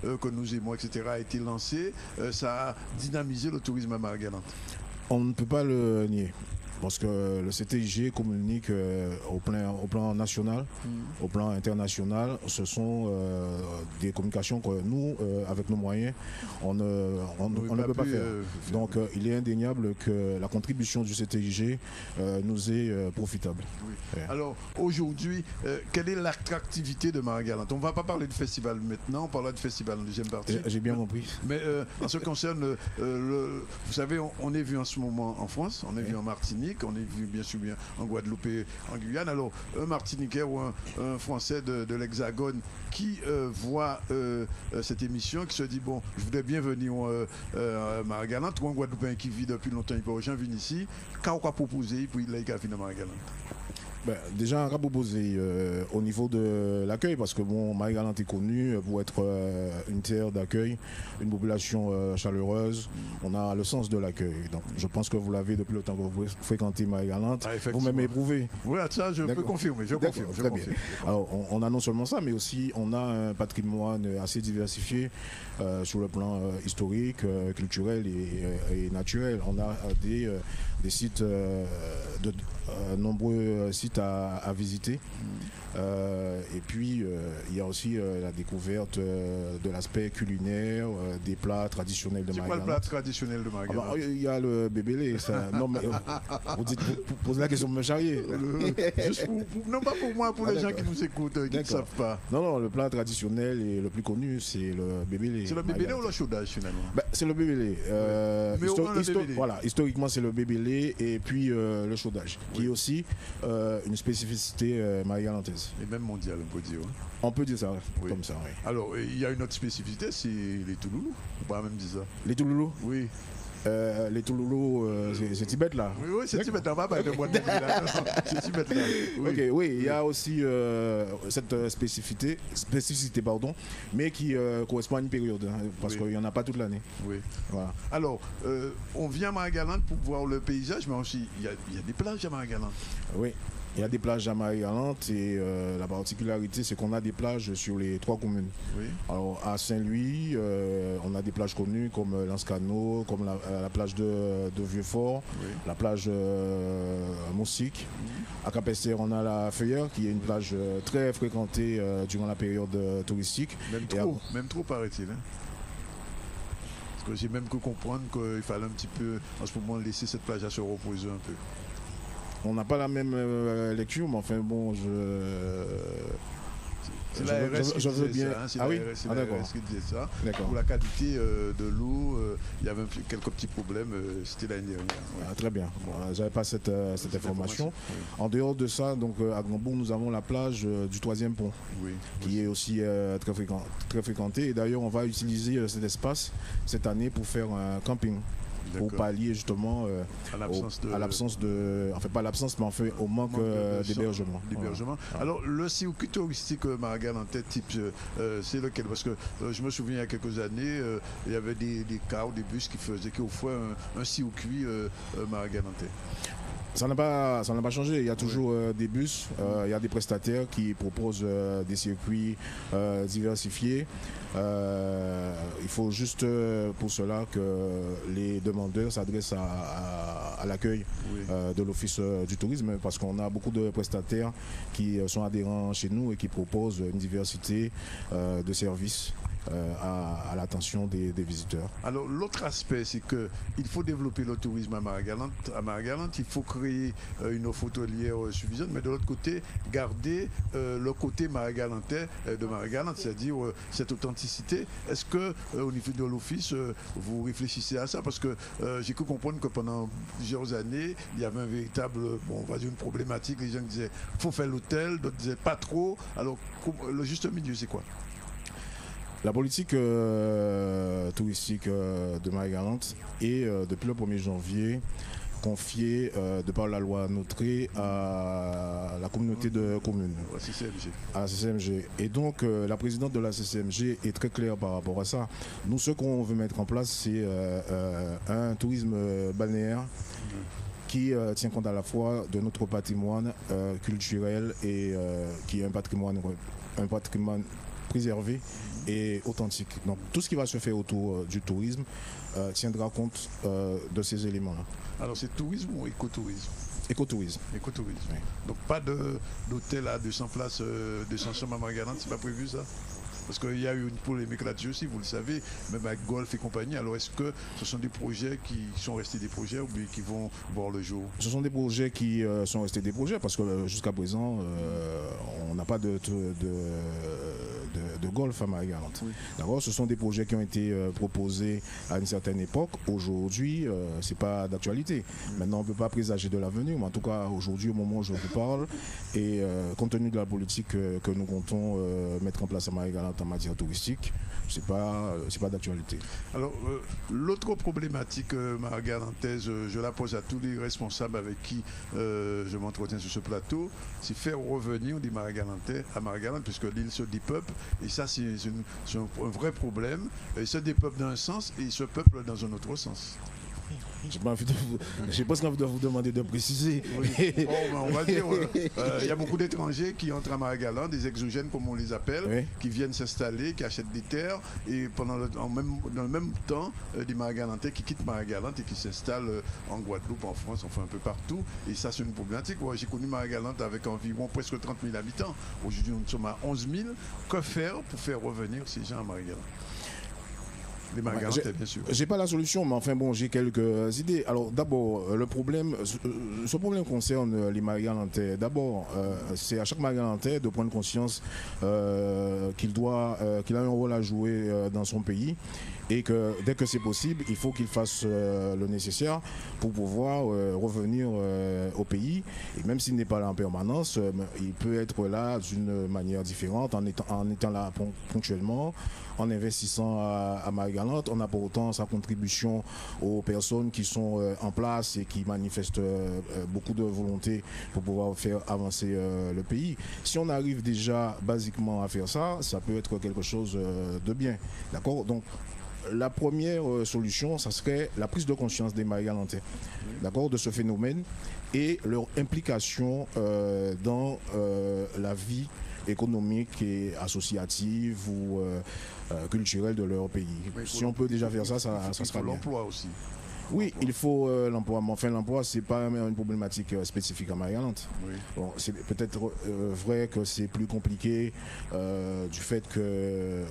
que nous aimons, etc., a été lancé, ça a dynamisé le tourisme à Marie-Galante? On ne peut pas le nier. Parce que le CTIG communique au plan national, au plan international. Ce sont des communications que nous, avec nos moyens, on ne peut pas faire. Donc il est indéniable que la contribution du CTIG nous est profitable. Oui. Ouais. Alors aujourd'hui, quelle est l'attractivité de Marie-Galante? On ne va pas parler du festival maintenant, on parlera du festival en deuxième partie. J'ai bien compris. Mais en ce qui concerne, vous savez, on est vu en ce moment en France, on est vu en Martinique, on est vu bien sûr en Guadeloupe et en Guyane. Alors un Martiniquais ou un Français de l'Hexagone qui voit cette émission, qui se dit bon, je voudrais bien venir à Marie-Galante, ou un Guadeloupéen qui vit depuis longtemps, il peut venir ici, qu'est-ce qu'on proposer pour il a venir à Marie-Galante? Déjà, on va proposer au niveau de l'accueil, parce que bon, Marie-Galante est connue pour être une terre d'accueil, une population chaleureuse. On a le sens de l'accueil. Donc, je pense que vous l'avez depuis le temps que vous fréquentez Marie-Galante. Vous-même éprouvé. Oui, ça, je peux confirmer. Je confirme. Alors, on a non seulement ça, mais aussi on a un patrimoine assez diversifié sur le plan historique, culturel et naturel. On a des sites, nombreux sites à visiter. Et puis il y a aussi la découverte de l'aspect culinaire, des plats traditionnels de Marie-Galante. C'est quoi le plat traditionnel de Marie-Galante? Il y a le bébélé. Non, mais vous posez la question de me charrier. Non, pas pour moi, pour les gens qui nous écoutent, qui ne savent pas. Non, le plat traditionnel et le plus connu, c'est le bébélé. C'est le bébélé ou le chaudage finalement? C'est le bébélé. Mais le bébélé. Voilà, historiquement c'est le bébélé et puis le chaudage, qui est aussi une spécificité marie-galantaise. Et même mondial, on peut dire. On peut dire ça, comme ça, oui. Alors, il y a une autre spécificité, c'est les Touloulous. On peut même dire ça. Les Touloulous? Oui. Les Touloulous, c'est Tibet là. Oui, c'est Tibet, on va pas de boîte de c'est Tibet là. Oui. Ok, oui, il y a aussi cette spécificité, mais qui correspond à une période, parce qu'il n'y en a pas toute l'année. Oui. Voilà. Alors, on vient à Marie-Galante pour voir le paysage, mais aussi il y a des plages à Marie-Galante. Oui. Il y a des plages à Marie-Galante et la particularité, c'est qu'on a des plages sur les 3 communes. Oui. Alors à Saint-Louis, on a des plages connues comme Lanscano, comme la plage de Vieux-Fort, la plage Moussic. À Cap-Esther, on a la Feuillère, qui est une plage très fréquentée durant la période touristique. Même trop paraît-il. Parce que j'ai même que comprendre qu'il fallait un petit peu, en ce moment, laisser cette plage à se reposer un peu. On n'a pas la même lecture, mais enfin bon, c'est l'ARS qui disait ça. C'est l'ARS qui disait ça. Pour la qualité de l'eau, il y avait quelques petits problèmes. C'était l'année dernière. Ouais. Très bien. Bon, j'avais pas cette information. Oui. En dehors de ça, donc à Grandbourg, nous avons la plage du 3e pont, qui est aussi très fréquentée. Et d'ailleurs, on va utiliser cet espace cette année pour faire un camping. Pour pallier justement à l'absence de... Enfin, pas l'absence, mais enfin au manque d'hébergement. Voilà. Alors, le circuit touristique Marie-Galante type, c'est lequel? Parce que je me souviens il y a quelques années, il y avait des cars, des bus qui offraient un circuit Marie-Galante. Ça n'a pas changé, il y a toujours des bus, il y a des prestataires qui proposent des circuits diversifiés. Il faut juste pour cela que les demandeurs s'adressent à l'accueil de l'Office du tourisme, parce qu'on a beaucoup de prestataires qui sont adhérents chez nous et qui proposent une diversité de services à l'attention des visiteurs. Alors l'autre aspect, c'est qu'il faut développer le tourisme à Marie-Galante, il faut créer une offre hôtelière suffisante, mais de l'autre côté, garder le côté marie-galantais de Marie-Galante, c'est-à-dire cette authenticité. Est-ce que au niveau de l'office, vous réfléchissez à ça? Parce que j'ai cru comprendre que pendant plusieurs années, il y avait un véritable, on va dire une problématique. Les gens disaient faut faire l'hôtel, d'autres disaient pas trop. Alors le juste milieu, c'est quoi? La politique touristique de Marie-Galante est depuis le 1er janvier confiée de par la loi Notré à la communauté de communes, à la CCMG. Et donc la présidente de la CCMG est très claire par rapport à ça. Nous, ce qu'on veut mettre en place, c'est un tourisme balnéaire qui tient compte à la fois de notre patrimoine culturel et qui est un patrimoine préservé et authentique. Donc tout ce qui va se faire autour du tourisme tiendra compte de ces éléments-là. Alors c'est tourisme ou écotourisme? Écotourisme. Écotourisme. Oui. Donc pas d'hôtel à 200 places, 200 chambres à Marie-Galante, c'est pas prévu ça? Parce qu'il y a eu une polémique là-dessus aussi, vous le savez, même avec Golf et compagnie. Alors est-ce que ce sont des projets qui sont restés des projets ou bien qui vont voir le jour? Ce sont des projets qui sont restés des projets parce que jusqu'à présent, on n'a pas de golf à Marie-Galante. Oui. D'accord, ce sont des projets qui ont été proposés à une certaine époque. Aujourd'hui, ce n'est pas d'actualité. Maintenant, on ne peut pas présager de l'avenir, mais en tout cas, aujourd'hui, au moment où je vous parle, et compte tenu de la politique que nous comptons mettre en place à Marie-Galante en matière touristique, c'est pas d'actualité. Alors, l'autre problématique marie-galantaise, je la pose à tous les responsables avec qui je m'entretiens sur ce plateau, c'est faire revenir des Marie-Galantais à Marie-Galante, puisque l'île se dépeuple, et ça, c'est un vrai problème. Il se dépeuple dans un sens et il se peuple dans un autre sens. Je pense qu'on doit vous demander de préciser. Oui. Bon, on va dire, il y a beaucoup d'étrangers qui entrent à Marie-Galante, des exogènes comme on les appelle, oui, qui viennent s'installer, qui achètent des terres, et dans le même temps, des Marie-Galantais qui quittent Marie-Galante et qui s'installent en Guadeloupe, en France, enfin un peu partout. Et ça, c'est une problématique. Ouais, j'ai connu Marie-Galante avec environ presque 30 000 habitants. Aujourd'hui, nous sommes à 11 000. Que faire pour faire revenir ces gens à Marie-Galante? J'ai pas la solution, mais enfin bon, j'ai quelques idées. Alors d'abord, ce problème concerne les Marie-Galantais. D'abord, c'est à chaque Marie-Galantais de prendre conscience qu'il a un rôle à jouer dans son pays. Et que dès que c'est possible, il faut qu'il fasse le nécessaire pour pouvoir revenir au pays. Et même s'il n'est pas là en permanence, il peut être là d'une manière différente, en étant là ponctuellement, en investissant à Marie-Galante, en apportant sa contribution aux personnes qui sont en place et qui manifestent beaucoup de volonté pour pouvoir faire avancer le pays. Si on arrive déjà basiquement à faire ça, ça peut être quelque chose de bien. D'accord ? Donc, la première solution, ça serait la prise de conscience des Marie-Galantais, d'accord, de ce phénomène et leur implication dans la vie économique et associative ou culturelle de leur pays. Si on peut déjà faire ça, ça sera bien. L'emploi aussi. Oui, il faut l'emploi, mais enfin l'emploi, c'est pas une problématique spécifique à Marie-Galante. Oui. Bon, c'est peut-être vrai que c'est plus compliqué du fait que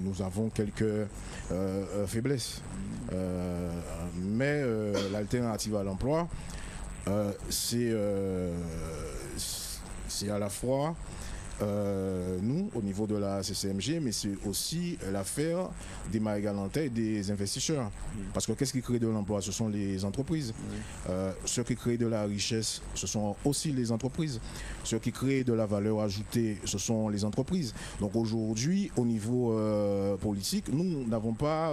nous avons quelques faiblesses. Mais l'alternative à l'emploi, c'est à la fois nous, au niveau de la CCMG, mais c'est aussi l'affaire des Marie-Galantais et des investisseurs. Parce que qu'est-ce qui crée de l'emploi? Ce sont les entreprises. Ce qui crée de la richesse, ce sont aussi les entreprises. Ce qui crée de la valeur ajoutée, ce sont les entreprises. Donc aujourd'hui, au niveau politique, nous n'avons pas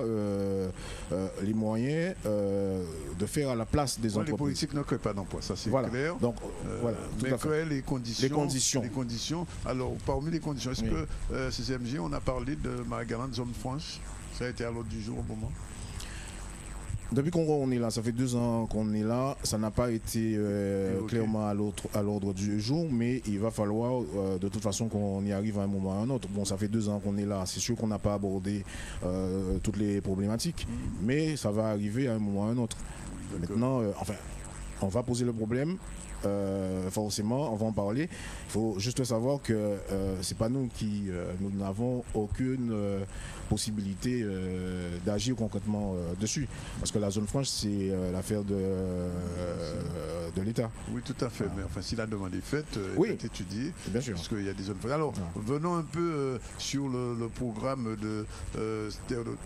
les moyens de faire à la place des entreprises. Les politiques ne créent pas d'emploi, ça c'est clair. Donc, voilà, mais créent les conditions. Alors, parmi les conditions, est-ce que CCMG, on a parlé de Marie-Galante, zone franche? Ça a été à l'ordre du jour au moment? Depuis qu'on est là, ça fait 2 ans qu'on est là, ça n'a pas été clairement à l'ordre du jour, mais il va falloir de toute façon qu'on y arrive à un moment ou à un autre. Bon, ça fait 2 ans qu'on est là, c'est sûr qu'on n'a pas abordé toutes les problématiques, mais ça va arriver à un moment ou à un autre. Maintenant, on va poser le problème. Forcément, on va en parler. Il faut juste savoir que c'est pas nous nous n'avons aucune possibilité d'agir concrètement dessus. Parce que la zone franche, c'est l'affaire de l'État. Oui, tout à fait. Mais enfin, si la demande est faite, oui, elle est étudiée. Bien sûr. Parce qu'il y a des zones franches. Alors, venons un peu sur le programme de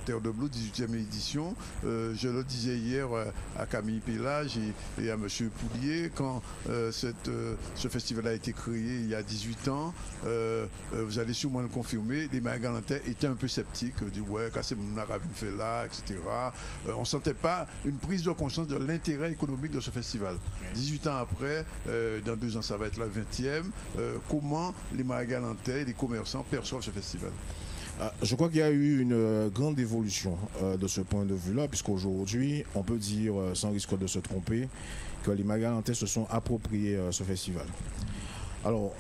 Terre de Blue, 18e édition. Je le disais hier à Camille Pélage et à M. Monsieur Poulier, quand ce festival a été créé il y a 18 ans, vous allez sûrement le confirmer, les Marie-Galantais étaient un peu sceptiques, dit ouais, qu'est-ce que nous avons fait là, etc. On ne sentait pas une prise de conscience de l'intérêt économique de ce festival. 18 ans après, dans 2 ans, ça va être la 20e. Comment les Marie-Galantais et les commerçants perçoivent ce festival? Je crois qu'il y a eu une grande évolution de ce point de vue-là, puisqu'aujourd'hui, on peut dire, sans risque de se tromper, que les Marie-Galantais se sont appropriés ce festival. Alors,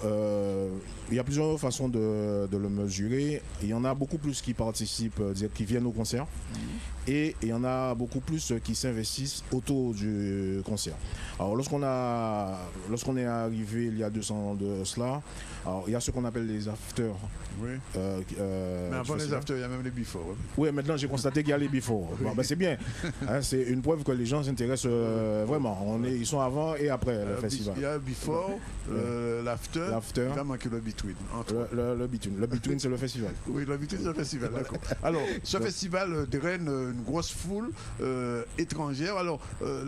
il y a plusieurs façons de le mesurer. Il y en a beaucoup plus qui participent, qui viennent au concert, et il y en a beaucoup plus qui s'investissent autour du concert. Alors, lorsqu'on est arrivé il y a 2 ans de cela, alors, il y a ce qu'on appelle les afters. Oui. Mais avant les afters, il y a même les before. Oui, maintenant j'ai constaté qu'il y a les before. Bon, ben, c'est bien. Hein, c'est une preuve que les gens s'intéressent vraiment. Ils sont avant et après le festival. Il y a le before, l'after, il va manquer le between. Le between. Le between, c'est le festival. Oui, le between, c'est le festival, d'accord. Alors, ce festival draine une grosse foule étrangère. Alors,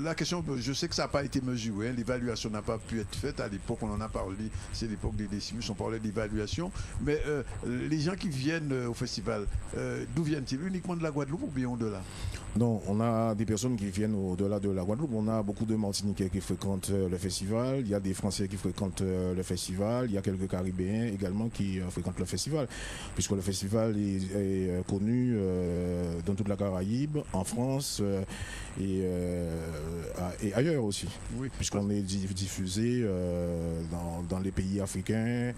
la question, je sais que ça n'a pas été mesuré, hein, l'évaluation n'a pas pu être faite. À l'époque, on en a parlé, c'est l'époque des Décimus, on parlait d'évaluation. Mais les gens qui viennent au festival, d'où viennent-ils? Uniquement de la Guadeloupe ou bien au-delà? Non, on a des personnes qui viennent au-delà de la Guadeloupe. On a beaucoup de Martiniquais qui fréquentent le festival. Il y a des Français qui fréquentent le festival. Il y a quelques Caribéens également qui fréquentent le festival, puisque le festival est connu dans toute la Caraïbe, en France et ailleurs aussi, oui, puisqu'on est diffusé dans les pays africains.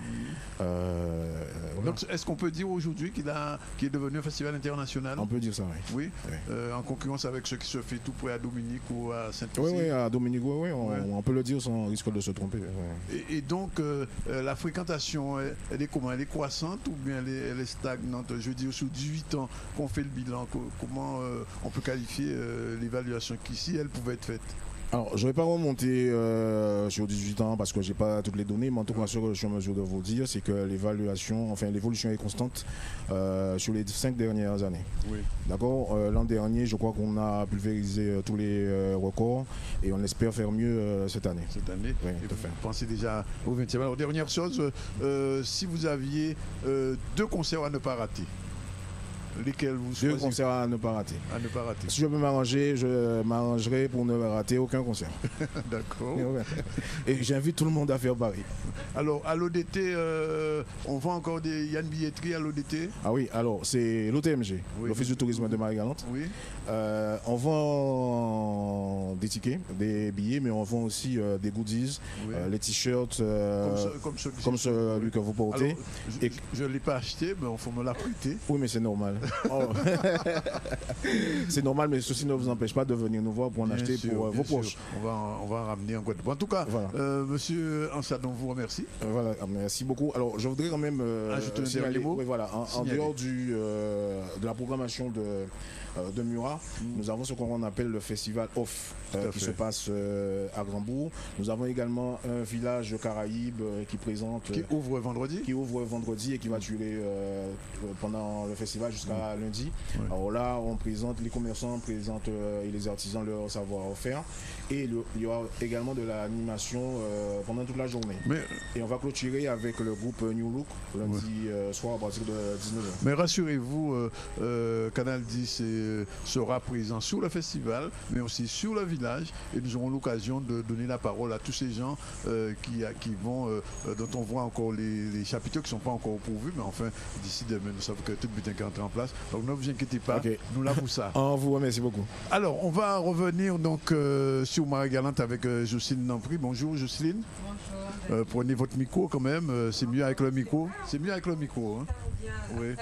Donc, est-ce qu'on peut dire aujourd'hui qu'il est devenu un festival international? On peut dire ça, oui. En concurrence avec ce qui se fait tout près à Dominique ou à Saint-Lucie? Oui, à Dominique, on peut le dire sans risque de se tromper. Et donc, la fréquentation, elle est comment? Elle est croissante ou bien elle est stagnante? Je veux dire, sur 18 ans qu'on fait le bilan, comment on peut qualifier l'évaluation qu'ici, elle pouvait être faite? Alors, je ne vais pas remonter sur 18 ans parce que je n'ai pas toutes les données, mais en tout cas, ce que je suis en mesure de vous dire, c'est que l'évolution est constante sur les 5 dernières années. Oui. D'accord. L'an dernier, je crois qu'on a pulvérisé tous les records et on espère faire mieux cette année. Cette année, oui, et vous pensez déjà au 20e. Alors, dernière chose, si vous aviez 2 concerts à ne pas rater, lesquels vous choisissez? 2 concerts à ne pas rater. À ne pas rater. Si je peux m'arranger, je m'arrangerai pour ne rater aucun concert. D'accord. Et j'invite tout le monde à faire pareil. Alors, à l'ODT, on vend encore il y a une billetterie à l'ODT? Ah oui, alors c'est l'OTMG, l'Office du tourisme de Marie-Galante. Oui. On vend des tickets, des billets, mais on vend aussi des goodies, les t-shirts comme celui que vous portez. Alors, je ne l'ai pas acheté, mais il faut me l'apprêter. Oui, mais c'est normal. Oh. C'est normal, mais ceci ne vous empêche pas de venir nous voir pour en acheter pour vos poches. On va en ramener en Guadeloupe. En tout cas, voilà. Monsieur Ansadon, vous remercie. Voilà, merci beaucoup. Alors, je voudrais quand même signaler, voilà, en dehors de la programmation de Murat, nous avons ce qu'on appelle le festival OFF qui se passe à Grandbourg. Nous avons également un village Caraïbe qui ouvre vendredi et qui va durer pendant le festival jusqu'à lundi. Ouais. Alors là, les commerçants présentent et les artisans leur savoir-faire. Et il y aura également de l'animation pendant toute la journée. Et on va clôturer avec le groupe New Look lundi soir à partir de 19h. Mais rassurez-vous, Canal 10 sera présent sur le festival, mais aussi sur le village. Et nous aurons l'occasion de donner la parole à tous ces gens qui vont, dont on voit encore les chapiteaux qui ne sont pas encore pourvus. Mais enfin, d'ici demain, nous savons que tout le butin qui entre en place. Donc ne vous inquiétez pas, nous l'avons ça. On vous remercie beaucoup. Alors, on va revenir donc sur Marie-Galante avec Jocelyne Nampry. Bonjour Jocelyne. Bonjour. Prenez votre micro quand même, c'est mieux avec le micro. C'est mieux avec le micro. Hein. Oui.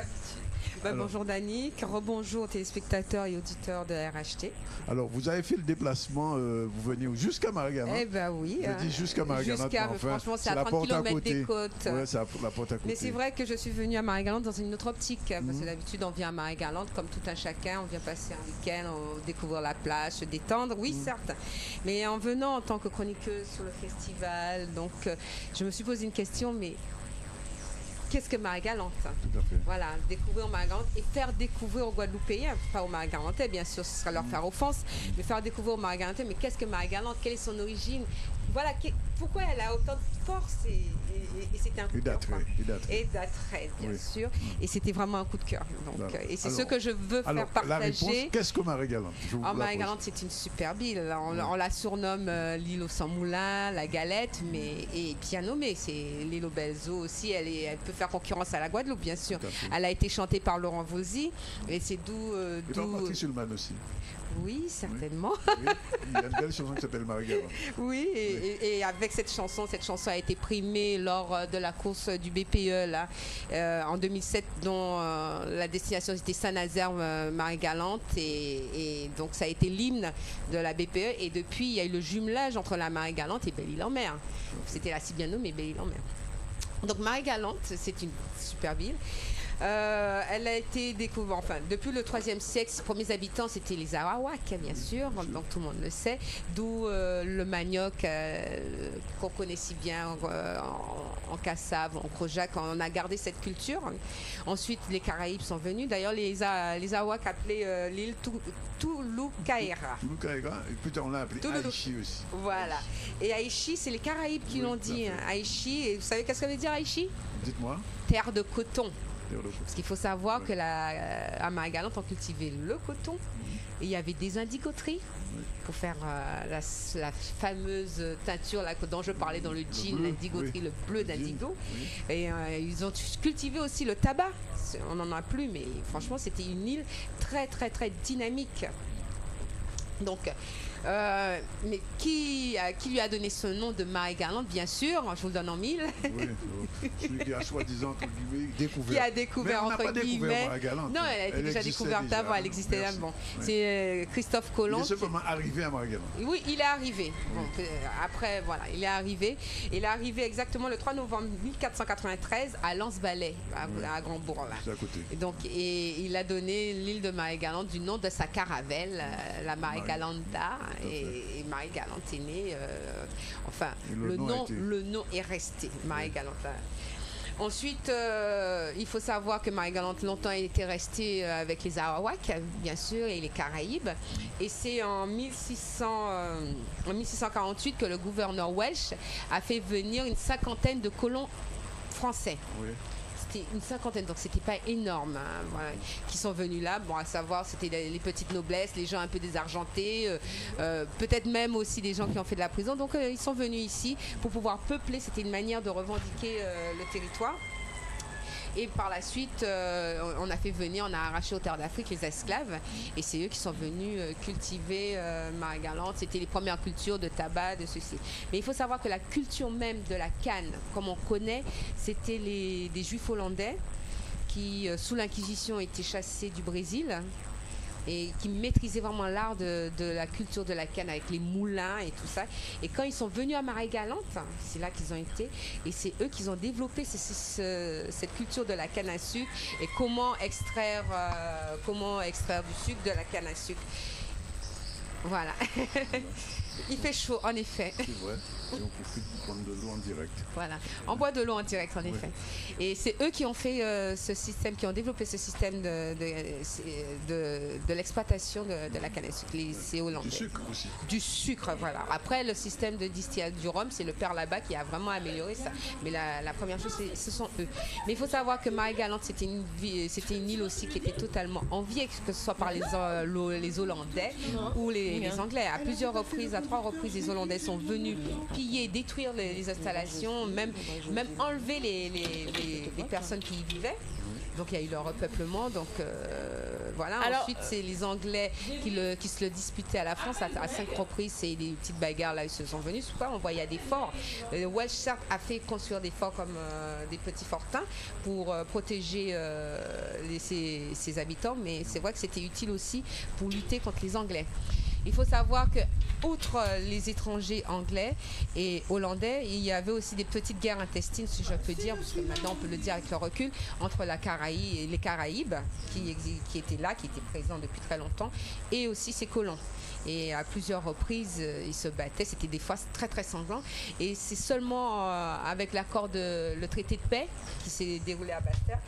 Bonjour Danick, rebonjour téléspectateurs et auditeurs de RHT. Alors vous avez fait le déplacement, vous venez jusqu'à Marie-Galante. Eh ben oui. Je dis jusqu'à Marie-Galante. Franchement, c'est à 30 km des côtes. Ouais, c'est la porte à côté. Mais c'est vrai que je suis venue à Marie-Galante dans une autre optique. Parce que d'habitude, on vient à Marie-Galante comme tout un chacun. On vient passer un week-end, on découvre la plage, se détendre. Oui, certes. Mais en venant en tant que chroniqueuse sur le festival, donc je me suis posé une question, mais qu'est-ce que Marie-Galante. Tout à fait. Voilà, découvrir Marie-Galante et faire découvrir aux Guadeloupéens, pas aux Marie-Galantais bien sûr, ce serait leur faire offense, mais faire découvrir aux Marie-Galantais, mais qu'est-ce que Marie-Galante, quelle est son origine, voilà, pourquoi elle a autant de force et c'était un coup de cœur. Et d'attrait, bien sûr. Et c'était vraiment un coup de cœur. Donc, et c'est ce que je veux faire partager. La réponse, qu'est-ce que Marie-Galante? Marie-Galante, c'est une superbe île. On la surnomme l'île aux 100 moulins, la Galette, et bien nommée. C'est l'île aux belles eaux aussi. Elle peut faire concurrence à la Guadeloupe, bien sûr. Elle a été chantée par Laurent Voulzy. Et c'est d'où. Et par Patrice Ullmann aussi. Oui, certainement. Oui. Il y a une belle chanson qui s'appelle Marie-Galante. Oui, et avec cette chanson a été primée lors de la course du BPE là, en 2007, dont la destination était Saint-Nazaire, Marie-Galante, et donc ça a été l'hymne de la BPE. Et depuis, il y a eu le jumelage entre la Marie-Galante et Belle-Île-en-Mer. C'était la si bien nommée Belle-Île-en-Mer. Donc Marie-Galante, c'est une super ville. Elle a été découverte, depuis le 3e siècle, ses premiers habitants c'était les Arawaks, bien sûr, donc tout le monde le sait, d'où le manioc qu'on connaît si bien en Cassave, en Crojac, on a gardé cette culture. Ensuite, les Caraïbes sont venus, d'ailleurs les Arawaks appelaient l'île Tulucaïra. Tulucaïra, et plus tard on l'a appelé Aïchi aussi. Voilà, et Aïchi, c'est les Caraïbes qui l'ont dit, Aïchi, et vous savez qu'est-ce que ça veut dire Aïchi? Dites-moi. Terre de coton. Parce qu'il faut savoir que à Marie-Galante, on cultivait le coton. Et il y avait des indigoteries pour faire la fameuse teinture là, dont je parlais dans le jean, l'indigoterie, le bleu d'indigo. Et ils ont cultivé aussi le tabac. On n'en a plus, mais franchement, c'était une île très, très, très dynamique. Donc, mais qui lui a donné ce nom de Marie-Galante, bien sûr, je vous le donne en mille. Oui, celui qui a soi-disant entre guillemets découvert. Qui a découvert entre guillemets. Non, elle a été déjà découverte avant, elle existait avant. C'est Christophe Colomb. Il est simplement arrivé à Marie-Galante. Oui, il est arrivé. Bon, après, voilà, il est arrivé. Il est arrivé exactement le 3 novembre 1493 à Lens-Balais, à Grand-Bourg. C'est à côté. Et il a donné l'île de Marie-Galante du nom de sa caravelle, la Marie-Galanta. Et Marie-Galante est née, le nom est resté, Marie-Galante. Ensuite, il faut savoir que Marie-Galante longtemps était restée avec les Arawaks, bien sûr, et les Caraïbes. Et c'est en 1648 que le gouverneur Welsh a fait venir une cinquantaine de colons français. Oui. C'était une cinquantaine, donc c'était pas énorme, hein, voilà, qui sont venus là. Bon, à savoir, c'était les petites noblesses, les gens un peu désargentés, peut-être même aussi des gens qui ont fait de la prison. Donc ils sont venus ici pour pouvoir peupler. C'était une manière de revendiquer le territoire. Et par la suite, on a fait venir, on a arraché aux terres d'Afrique les esclaves. Et c'est eux qui sont venus cultiver Marie-Galante. C'était les premières cultures de tabac, de ceci. Mais il faut savoir que la culture même de la canne, comme on connaît, c'était des Juifs hollandais qui, sous l'Inquisition, étaient chassés du Brésil. Et qui maîtrisaient vraiment l'art de la culture de la canne avec les moulins et tout ça. Et quand ils sont venus à Marie-Galante, c'est là qu'ils ont été, et c'est eux qui ont développé cette culture de la canne à sucre et comment extraire du sucre de la canne à sucre. Voilà. Il fait chaud, en effet. C'est vrai. Et on profite de prendre de l'eau en direct. Voilà, on boit de l'eau en direct, en effet. Et c'est eux qui ont fait ce système, qui ont développé ce système de l'exploitation de la canne à sucre. C'est hollandais. Du sucre aussi. Du sucre, voilà. Après, le système de distillation du rhum, c'est le père là-bas qui a vraiment amélioré ça. Mais la première chose, ce sont eux. Mais il faut savoir que Marie-Galante, c'était une île aussi qui était totalement enviée, que ce soit par les Hollandais ou les Anglais. À plusieurs reprises, à 3 reprises, les Hollandais sont venus piller, détruire les installations, même enlever les personnes qui y vivaient. Donc il y a eu leur repeuplement. Donc voilà. Alors, ensuite, c'est les Anglais qui se le disputaient à la France à 5 reprises. C'est des petites bagarres là, ils se sont venus. Souvent, on voyait des forts. Welsh certes a fait construire des forts comme des petits fortins pour protéger ses habitants, mais c'est vrai que c'était utile aussi pour lutter contre les Anglais. Il faut savoir que, outre les étrangers anglais et hollandais, il y avait aussi des petites guerres intestines, si je peux dire, parce que maintenant on peut le dire avec le recul, entre les Caraïbes, qui étaient là, qui étaient présents depuis très longtemps, et aussi ces colons. Et à plusieurs reprises, ils se battaient. C'était des fois très très sanglant. Et c'est seulement avec l'accord le traité de paix qui s'est déroulé à Basse-Terre,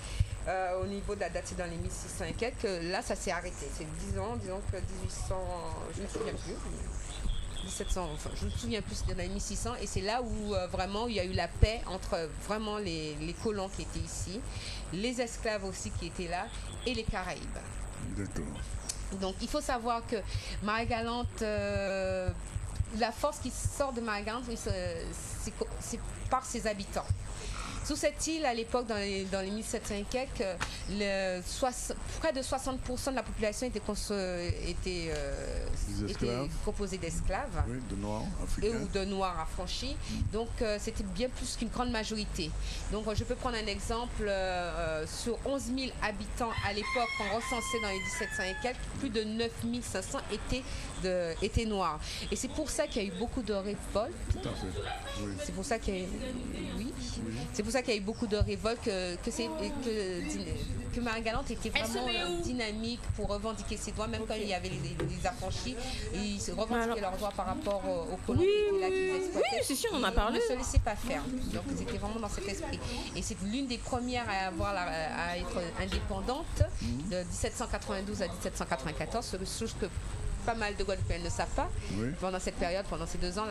au niveau de la date, c'est dans les 1600 et quelques, là ça s'est arrêté. C'est 10 ans, disons que 1800, je ne me souviens plus. 1700, enfin, je me souviens plus, dans les 1600, et c'est là où vraiment il y a eu la paix entre vraiment les colons qui étaient ici, les esclaves aussi qui étaient là, et les Caraïbes. D'accord. Donc il faut savoir que Marie-Galante, la force qui sort de Marie-Galante, c'est par ses habitants. Sous cette île, à l'époque, dans les 1700 et quelques, près de 60% de la population était composée d'esclaves. Oui, de noirs africains. Ou de noirs affranchis. Donc c'était bien plus qu'une grande majorité. Donc je peux prendre un exemple. Sur 11 000 habitants à l'époque, qu'on recensait dans les 1700 et quelques, plus de 9 500 étaient noirs. Et c'est pour ça qu'il y a eu beaucoup de révoltes. Tout à fait. Oui. C'est pour ça qu'il y a eu... Oui. C'est pour ça qu'il y a eu beaucoup de révoltes, que Marie-Galante était vraiment dynamique pour revendiquer ses droits, même quand il y avait les affranchis, ils se revendiquaient leurs droits par rapport aux colons qui étaient là, qui les exploitaient. Oui, c'est sûr, on en a parlé. Ils ne se laissaient pas faire. Donc ils étaient vraiment dans cet esprit. Et c'est l'une des premières à être indépendante de 1792 à 1794, chose que pas mal de Guadeloupéens ne savent pas. Oui. Pendant cette période, pendant ces 2 ans,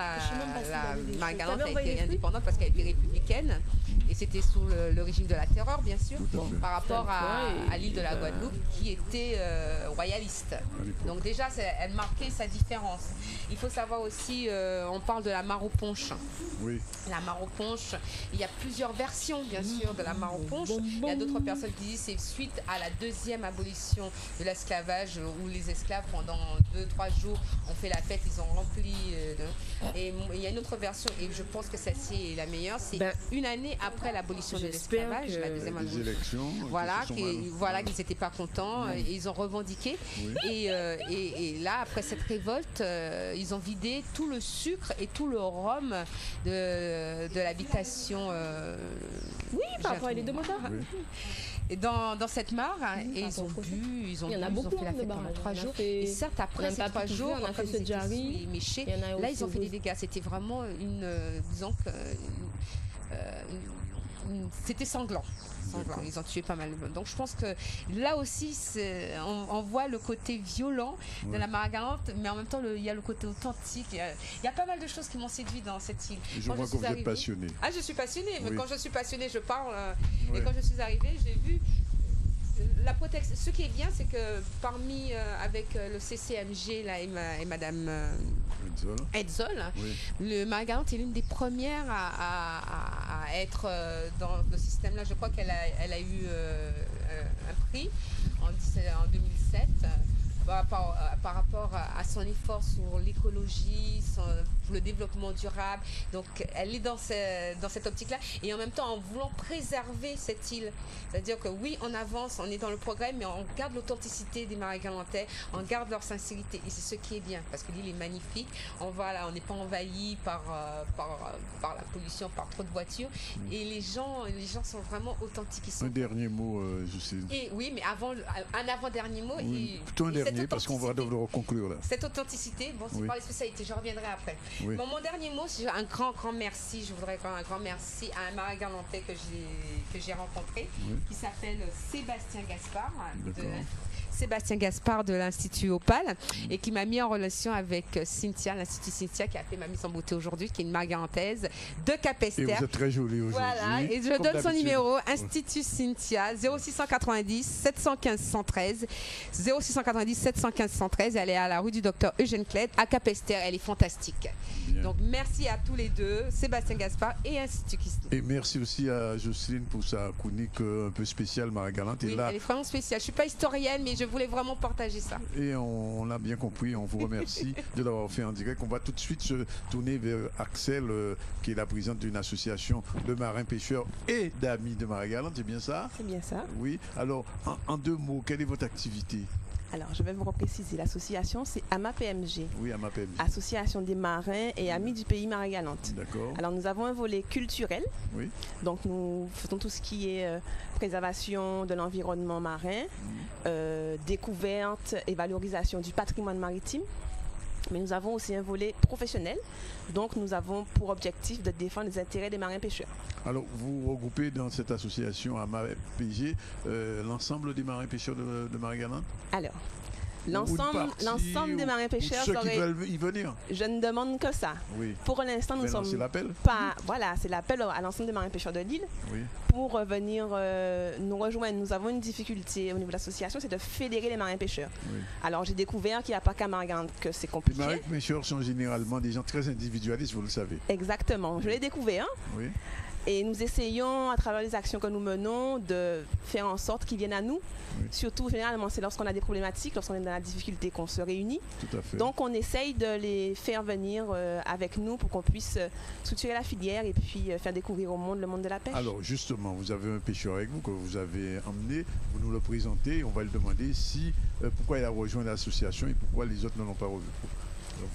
Marie-Galante a été indépendante parce qu'elle était républicaine. Et c'était sous le régime de la terreur, bien sûr, par rapport à l'île de la Guadeloupe, qui était royaliste. Donc déjà, elle marquait sa différence. Il faut savoir aussi, on parle de la mare aux ponches. Oui. La mare aux ponches, il y a plusieurs versions, bien sûr, de la mare aux ponches. Il y a d'autres personnes qui disent que c'est suite à la 2e abolition de l'esclavage, où les esclaves, pendant 2-3 jours, ont fait la fête, ils ont rempli. Et il y a une autre version, et je pense que celle-ci est la meilleure, c'est une année après l'abolition de l'esclavage, la 2e abolition. Voilà, qu'ils n'étaient pas contents, et ils ont revendiqué. Oui. Et là, après cette révolte, ils ont vidé tout le sucre et tout le rhum de l'habitation. Oui, par rapport à les deux motards. Oui. Et dans cette mare, et ils ont bu, ils ont fait la fête pendant 3 jours. Et certes, après ces 3 jours, comme ils étaient sous les méchés, là, ils ont fait des dégâts. C'était vraiment disons que c'était sanglant. Ils ont tué pas mal de monde. Donc je pense que là aussi, on voit le côté violent de la Marie-Galante, mais en même temps, il y a le côté authentique. Il y a pas mal de choses qui m'ont séduit dans cette île. Et je vois que vous êtes passionnée. Ah, je suis passionnée. Mais quand je suis passionnée, je parle. Et quand je suis arrivée, j'ai vu la protection. Ce qui est bien, c'est que parmi, avec le CCMG là, et Madame Edzol, le Marie-Galante est l'une des premières à être dans le système-là. Je crois qu'elle a eu un prix en 2007 par rapport à son effort sur l'écologie, pour le développement durable. Donc elle est dans cette optique-là, et en même temps en voulant préserver cette île. C'est-à-dire que oui, on avance, on est dans le progrès, mais on garde l'authenticité des Marie-Galantais, on garde leur sincérité, et c'est ce qui est bien, parce que l'île est magnifique. On n'est pas envahi par la pollution, par trop de voitures, et les gens sont vraiment authentiques. Un dernier mot, Justine. Et oui, mais un avant-dernier mot. Oui, plutôt un dernier, parce qu'on va devoir conclure là. Cette authenticité, c'est par les spécialités, je reviendrai après. Oui. Bon, mon dernier mot, c'est un grand merci. Je voudrais faire un grand merci à un Marie-Galantais que j'ai rencontré, qui s'appelle Sébastien Gaspard. Sébastien Gaspard de l'Institut Opal, et qui m'a mis en relation avec Cynthia, l'Institut Cynthia, qui a fait ma mise en beauté aujourd'hui, qui est une Marie-Galantaise de Capesterre. Et vous êtes très jolie aujourd'hui. Voilà, et je donne son numéro, Institut Cynthia, 0690 715 113. 0690 715 113. Elle est à la rue du Docteur Eugène Clède, à Capesterre. Elle est fantastique. Bien. Donc merci à tous les deux, Sébastien Gaspard et Institut Cynthia. Et merci aussi à Jocelyne pour sa chronique un peu spéciale, Marie-Galante. Oui, elle est vraiment spéciale. Je ne suis pas historienne, mais je voulais vraiment partager ça. Et on l'a bien compris, on vous remercie de l'avoir fait en direct. On va tout de suite se tourner vers Axel, qui est la présidente d'une association de marins pêcheurs et d'amis de Marie-Galante, c'est bien ça? C'est bien ça. Oui, alors en 2 mots, quelle est votre activité? Alors, je vais vous repréciser. L'association, c'est AMA-PMG. Oui, AMA-PMG. Association des marins et amis du pays Marie-Galante. D'accord. Alors, nous avons un volet culturel. Oui. Donc, nous faisons tout ce qui est préservation de l'environnement marin, découverte et valorisation du patrimoine maritime. Mais nous avons aussi un volet professionnel. Donc, nous avons pour objectif de défendre les intérêts des marins-pêcheurs. Alors, vous regroupez dans cette association AMA-PMG l'ensemble des marins-pêcheurs de Marie-Galante? Alors, l'ensemble des marins-pêcheurs ceux qui veulent y venir. Je ne demande que ça. Oui. Pour l'instant, nous sommes c'est l'appel. pas. Voilà, c'est l'appel à l'ensemble des marins-pêcheurs de l'île. Oui. Pour venir nous rejoindre. Nous avons une difficulté au niveau de l'association, c'est de fédérer les marins-pêcheurs. Oui. Alors, j'ai découvert qu'il n'y a pas qu'à Marie-Galante que c'est compliqué. Les marins-pêcheurs sont généralement des gens très individualistes, vous le savez. Exactement. Je l'ai découvert. Oui. Et nous essayons, à travers les actions que nous menons, de faire en sorte qu'ils viennent à nous. Oui. Surtout, généralement, c'est lorsqu'on a des problématiques, lorsqu'on est dans la difficulté qu'on se réunit. Tout à fait. Donc, on essaye de les faire venir avec nous pour qu'on puisse structurer la filière et puis faire découvrir au monde le monde de la pêche. Alors, justement, vous avez un pêcheur avec vous que vous avez emmené. Vous nous le présentez. On va lui demander pourquoi il a rejoint l'association et pourquoi les autres ne l'ont pas revu.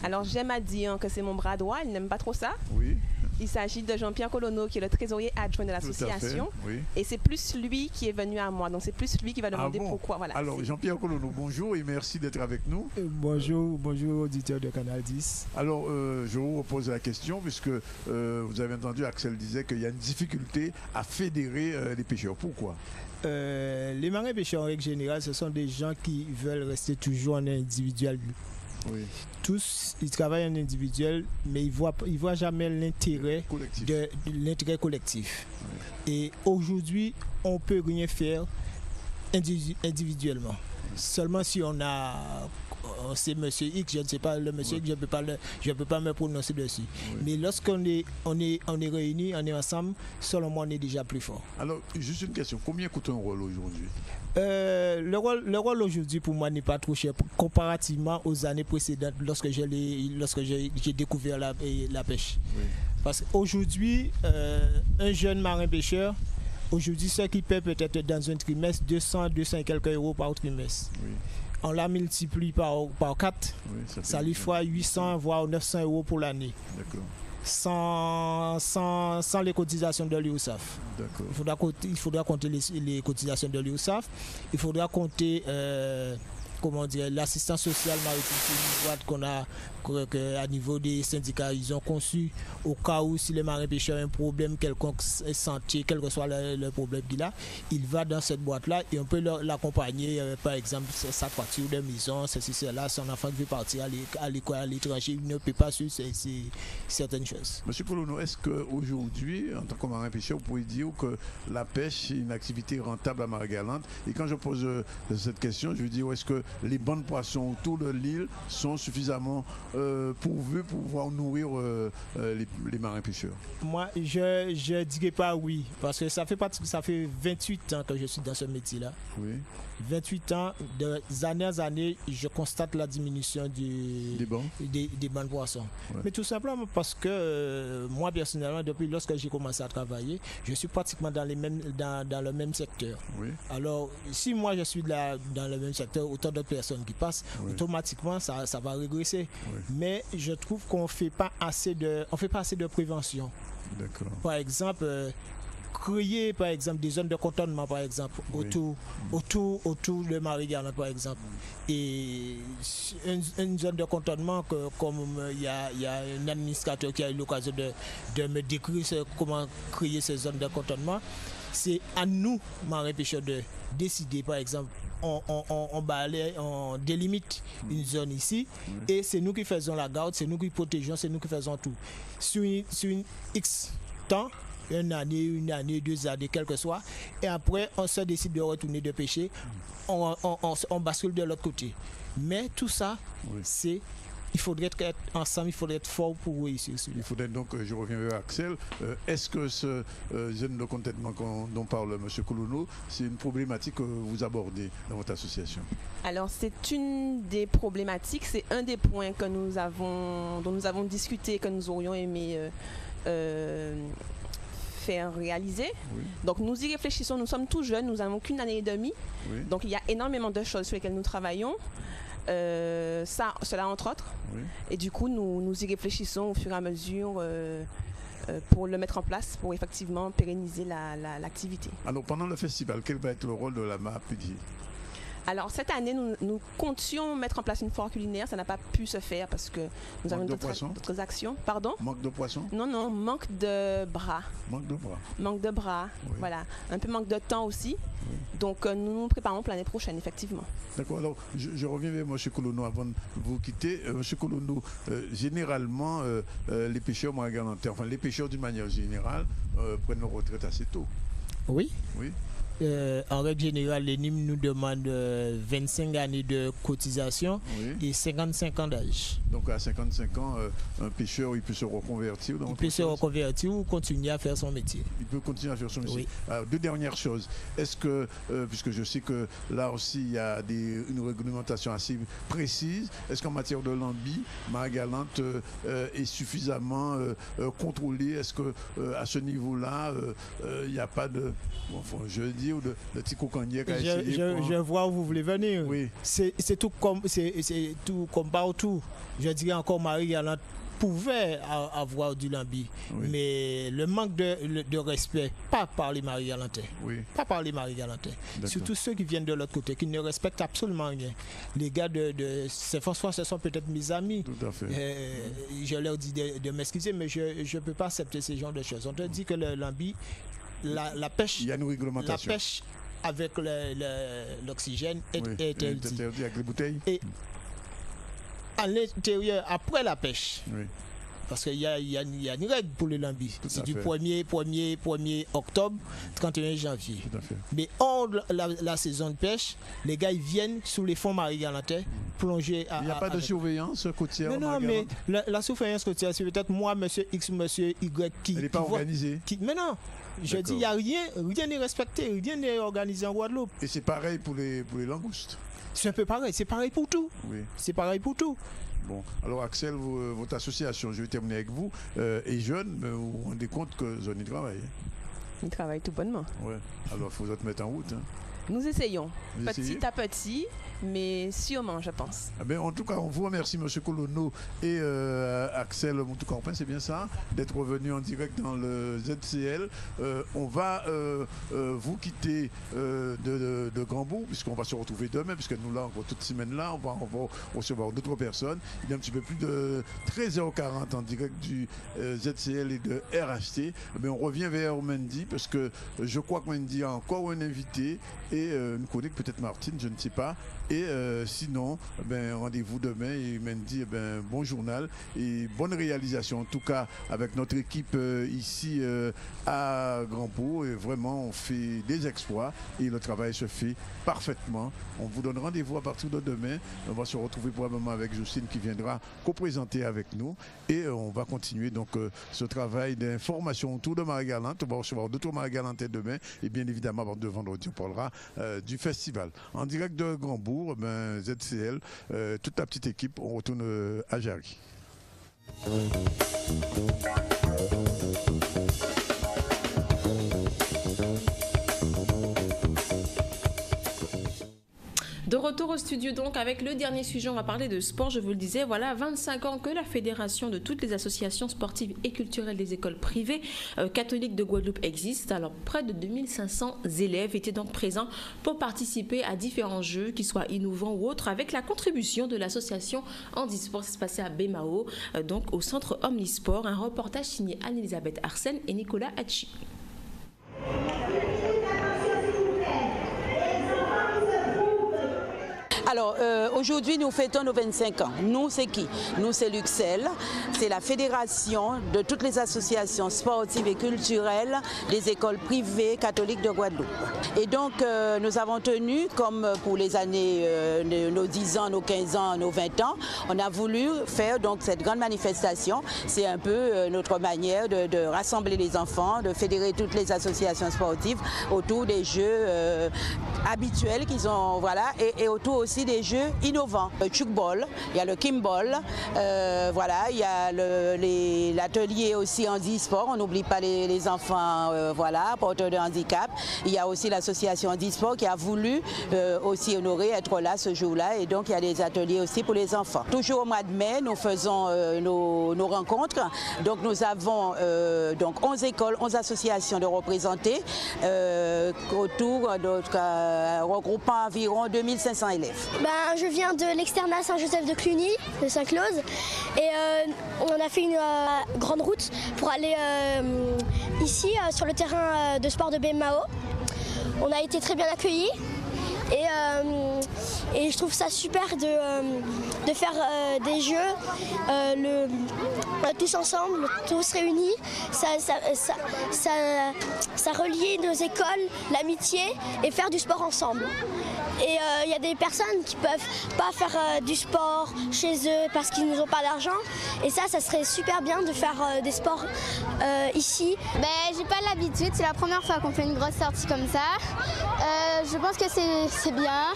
Alors, j'aime à dire que c'est mon bras droit. Il n'aime pas trop ça. Oui. Il s'agit de Jean-Pierre Colonneau, qui est le trésorier adjoint de l'association. Oui. Et c'est plus lui qui est venu à moi. Donc, c'est plus lui qui va demander pourquoi. Voilà, alors, Jean-Pierre Colonneau, bonjour et merci d'être avec nous. Bonjour auditeur de Canal 10. Alors, je vous repose la question, puisque vous avez entendu, Axel disait qu'il y a une difficulté à fédérer les pêcheurs. Pourquoi ? Les marins pêcheurs, en règle générale, ce sont des gens qui veulent rester toujours en individuel. Oui. Tous, ils travaillent en individuel, mais ils voient jamais l'intérêt collectif. Oui. Et aujourd'hui, on peut rien faire individuellement. Oui. Seulement si on a c'est monsieur X, je ne sais pas le monsieur X, je peux pas me prononcer dessus. Oui. Mais lorsqu'on est réunis, on est ensemble, selon moi, on est déjà plus fort. Alors, juste une question, combien coûte un rôle aujourd'hui? Le rôle aujourd'hui pour moi n'est pas trop cher comparativement aux années précédentes lorsque j'ai découvert la pêche. Oui. Parce qu'aujourd'hui, un jeune marin pêcheur, aujourd'hui, ce qui paie peut-être dans un trimestre 200 et quelques euros par trimestre. Oui. On la multiplie par 4, oui, ça lui fait 800 voire 900 euros pour l'année. D'accord. Sans les cotisations de l'URSSAF. Il faudra compter les cotisations de l'URSSAF. Il faudra compter l'assistance sociale maritime qu'on a à niveau des syndicats, ils ont conçu au cas où si les marins pêcheurs ont un problème quelconque santé, quel que soit le problème qu'il a, il va dans cette boîte-là et on peut l'accompagner, par exemple, sa voiture de maison, ceci, cela, son enfant qui veut partir à l'école, à l'étranger, il ne peut pas suivre certaines choses. Monsieur Colonneau, est-ce qu'aujourd'hui, en tant que marin pêcheur, vous pouvez dire que la pêche est une activité rentable à Marie-Galante? Et quand je pose cette question, je veux dire, est-ce que les bancs de poissons autour de l'île sont suffisamment pourvus pour pouvoir nourrir les marins pêcheurs? Moi, je dirais pas oui, parce que ça fait 28 ans que je suis dans ce métier-là. Oui. 28 ans, des années, je constate la diminution des bancs de poissons. Ouais. Mais tout simplement parce que moi, personnellement, depuis lorsque j'ai commencé à travailler, je suis pratiquement dans le même secteur. Oui. Alors, si moi je suis dans le même secteur, autant d'autres personnes qui passent, automatiquement, ça va régresser. Oui. Mais je trouve qu'on fait pas assez de prévention. D'accord. Par exemple, créer par exemple des zones de cantonnement par exemple autour de Marie-Galante par exemple, et une zone de cantonnement comme il y a un administrateur qui a eu l'occasion de me décrire comment créer ces zones de cantonnement. C'est à nous, marins pêcheurs, de décider par exemple on délimite une zone ici et c'est nous qui faisons la garde, c'est nous qui protégeons, c'est nous qui faisons tout. Sur une X temps, une année, 2 années, quel que soit, et après on se décide de retourner de pêcher, on bascule de l'autre côté. Mais tout ça, il faudrait être ensemble, il faudrait être fort pour réussir. Il faudrait donc, je reviens vers Axel, est-ce que ce zone de contentement dont parle M. Colonneau, c'est une problématique que vous abordez dans votre association? Alors c'est une des problématiques, c'est un des points dont nous avons discuté, que nous aurions aimé faire réaliser. Oui. Donc nous y réfléchissons, nous sommes tout jeunes, nous n'avons qu'une année et demie. Oui. Donc il y a énormément de choses sur lesquelles nous travaillons. Cela entre autres. Oui. Et du coup, nous y réfléchissons au fur et à mesure pour le mettre en place, pour effectivement pérenniser l'activité. Alors pendant le festival, quel va être le rôle de la MAPD? Alors cette année, nous comptions mettre en place une foire culinaire. Ça n'a pas pu se faire parce que nous avons d'autres actions. Pardon? Manque de poissons? Non, manque de bras. Manque de bras. Manque de bras, oui. Voilà. Un peu manque de temps aussi. Oui. Donc nous nous préparons pour l'année prochaine, effectivement. D'accord, alors je reviens vers M. Colono avant de vous quitter. M. Colono, généralement, les pêcheurs margalantais, enfin les pêcheurs d'une manière générale, prennent leur retraite assez tôt. Oui. Oui. En règle générale, l'ENIM nous demande 25 années de cotisation et 55 ans d'âge. Donc à 55 ans, un pêcheur, il peut se reconvertir Il peut se reconvertir ou continuer à faire son métier. Il peut continuer à faire son métier. Oui. Alors, deux dernières choses. Est-ce que, puisque je sais que là aussi, il y a une réglementation assez précise, est-ce qu'en matière de lambi, Marie-Galante est suffisamment contrôlée? Est-ce qu'à ce niveau-là, il n'y a pas de... Enfin, je dis de petits coquaniers qu'à essayer. Je vois où vous voulez venir. Oui. C'est tout comme partout. Je dirais encore Marie-Galante pouvait avoir du lambi, oui. Mais le manque de respect, pas par les Marie-Galantais, oui. Pas par les Marie-Galantais, surtout ceux qui viennent de l'autre côté, qui ne respectent absolument rien. Les gars de Saint-François, ce sont peut-être mes amis. Tout à fait. Je leur dis de m'excuser, mais je ne peux pas accepter ce genre de choses. On te dit que le lambi, la pêche, il y a une réglementation. La pêche avec l'oxygène est interdite. Avec les bouteilles. Et à l'intérieur, après la pêche, oui. Parce qu'il y a une règle pour le lambi. C'est du 1er octobre, 31 janvier. Tout à fait. Mais hors la saison de pêche, les gars ils viennent sous les fonds Marie-Galantais plonger. Il n'y a pas de surveillance côtière? Non, mais la surveillance côtière, c'est peut-être moi, monsieur X, monsieur Y qui... Elle n'est pas organisée? Mais non. Je dis, il n'y a rien n'est respecté, rien n'est organisé en Guadeloupe. Et c'est pareil pour les langoustes? C'est un peu pareil, c'est pareil pour tout. Oui. C'est pareil pour tout. Bon, alors Axel, votre association, je vais terminer avec vous, est jeune, mais vous vous rendez compte que vous y travaillez? Il travaille tout bonnement. Ouais, alors il faut vous mettre en route. Hein. Nous essayons, petit à petit, mais sûrement, je pense. Ah ben, en tout cas, on vous remercie, M. Colono et Axel Moutoukarpin, c'est bien ça, d'être revenu en direct dans le ZCL. On va vous quitter de Grandbourg, puisqu'on va se retrouver demain, puisque nous, là, toute semaine là, on va recevoir d'autres personnes. Il y a un petit peu plus de 13h40 en direct du ZCL et de RHT. Mais on revient vers Mendy, parce que je crois que Mendy a encore un invité et une chronique, peut-être Martine, je ne sais pas. Et sinon, rendez-vous demain et Mendy, bon journal et bonne réalisation. En tout cas, avec notre équipe ici à Grandbourg, et vraiment, on fait des exploits et le travail se fait parfaitement. On vous donne rendez-vous à partir de demain. On va se retrouver probablement avec Jocelyne qui viendra co-présenter avec nous et on va continuer donc ce travail d'information autour de Marie-Galante. On va recevoir d'autres Marie-Galantais demain et bien évidemment, avant de vendredi, on parlera du festival. En direct de Grandbourg, ZCL, toute la petite équipe, on retourne à Jarry. De retour au studio donc avec le dernier sujet, on va parler de sport, je vous le disais, voilà 25 ans que la fédération de toutes les associations sportives et culturelles des écoles privées catholiques de Guadeloupe existe. Alors près de 2500 élèves étaient donc présents pour participer à différents jeux, qu'ils soient innovants ou autres, avec la contribution de l'association Handisport. Ça se passait à Bémao, donc au centre Omnisport. Un reportage signé Anne-Elisabeth Arsène et Nicolas Hachi. Alors, aujourd'hui, nous fêtons nos 25 ans. Nous, c'est qui? Nous, c'est l'UXEL. C'est la fédération de toutes les associations sportives et culturelles des écoles privées catholiques de Guadeloupe. Et donc, nous avons tenu, comme pour les années, nos 10 ans, nos 15 ans, nos 20 ans, on a voulu faire donc cette grande manifestation. C'est un peu notre manière de rassembler les enfants, de fédérer toutes les associations sportives autour des jeux habituels qu'ils ont, voilà, et autour aussi aussi des jeux innovants. Le tchoukball, il y a le kimball, voilà, il y a l'atelier aussi handisport, on n'oublie pas les enfants voilà, porteurs de handicap. Il y a aussi l'association handisport qui a voulu aussi honorer, être là ce jour-là, et donc il y a des ateliers aussi pour les enfants. Toujours au mois de mai, nous faisons nos rencontres, donc nous avons donc 11 écoles, 11 associations de représentées autour, regroupant environ 2500 élèves. Je viens de l'externat Saint-Joseph de Cluny, de Saint-Claude, et on a fait une grande route pour aller ici sur le terrain de sport de BMAO. On a été très bien accueillis. Et je trouve ça super de faire des jeux tous ensemble, tous réunis. Ça relie nos écoles, l'amitié et faire du sport ensemble. Et il y a des personnes qui ne peuvent pas faire du sport chez eux parce qu'ils n'ont pas d'argent. Et ça serait super bien de faire des sports ici. J'ai pas l'habitude, c'est la première fois qu'on fait une grosse sortie comme ça. Je pense que c'est bien.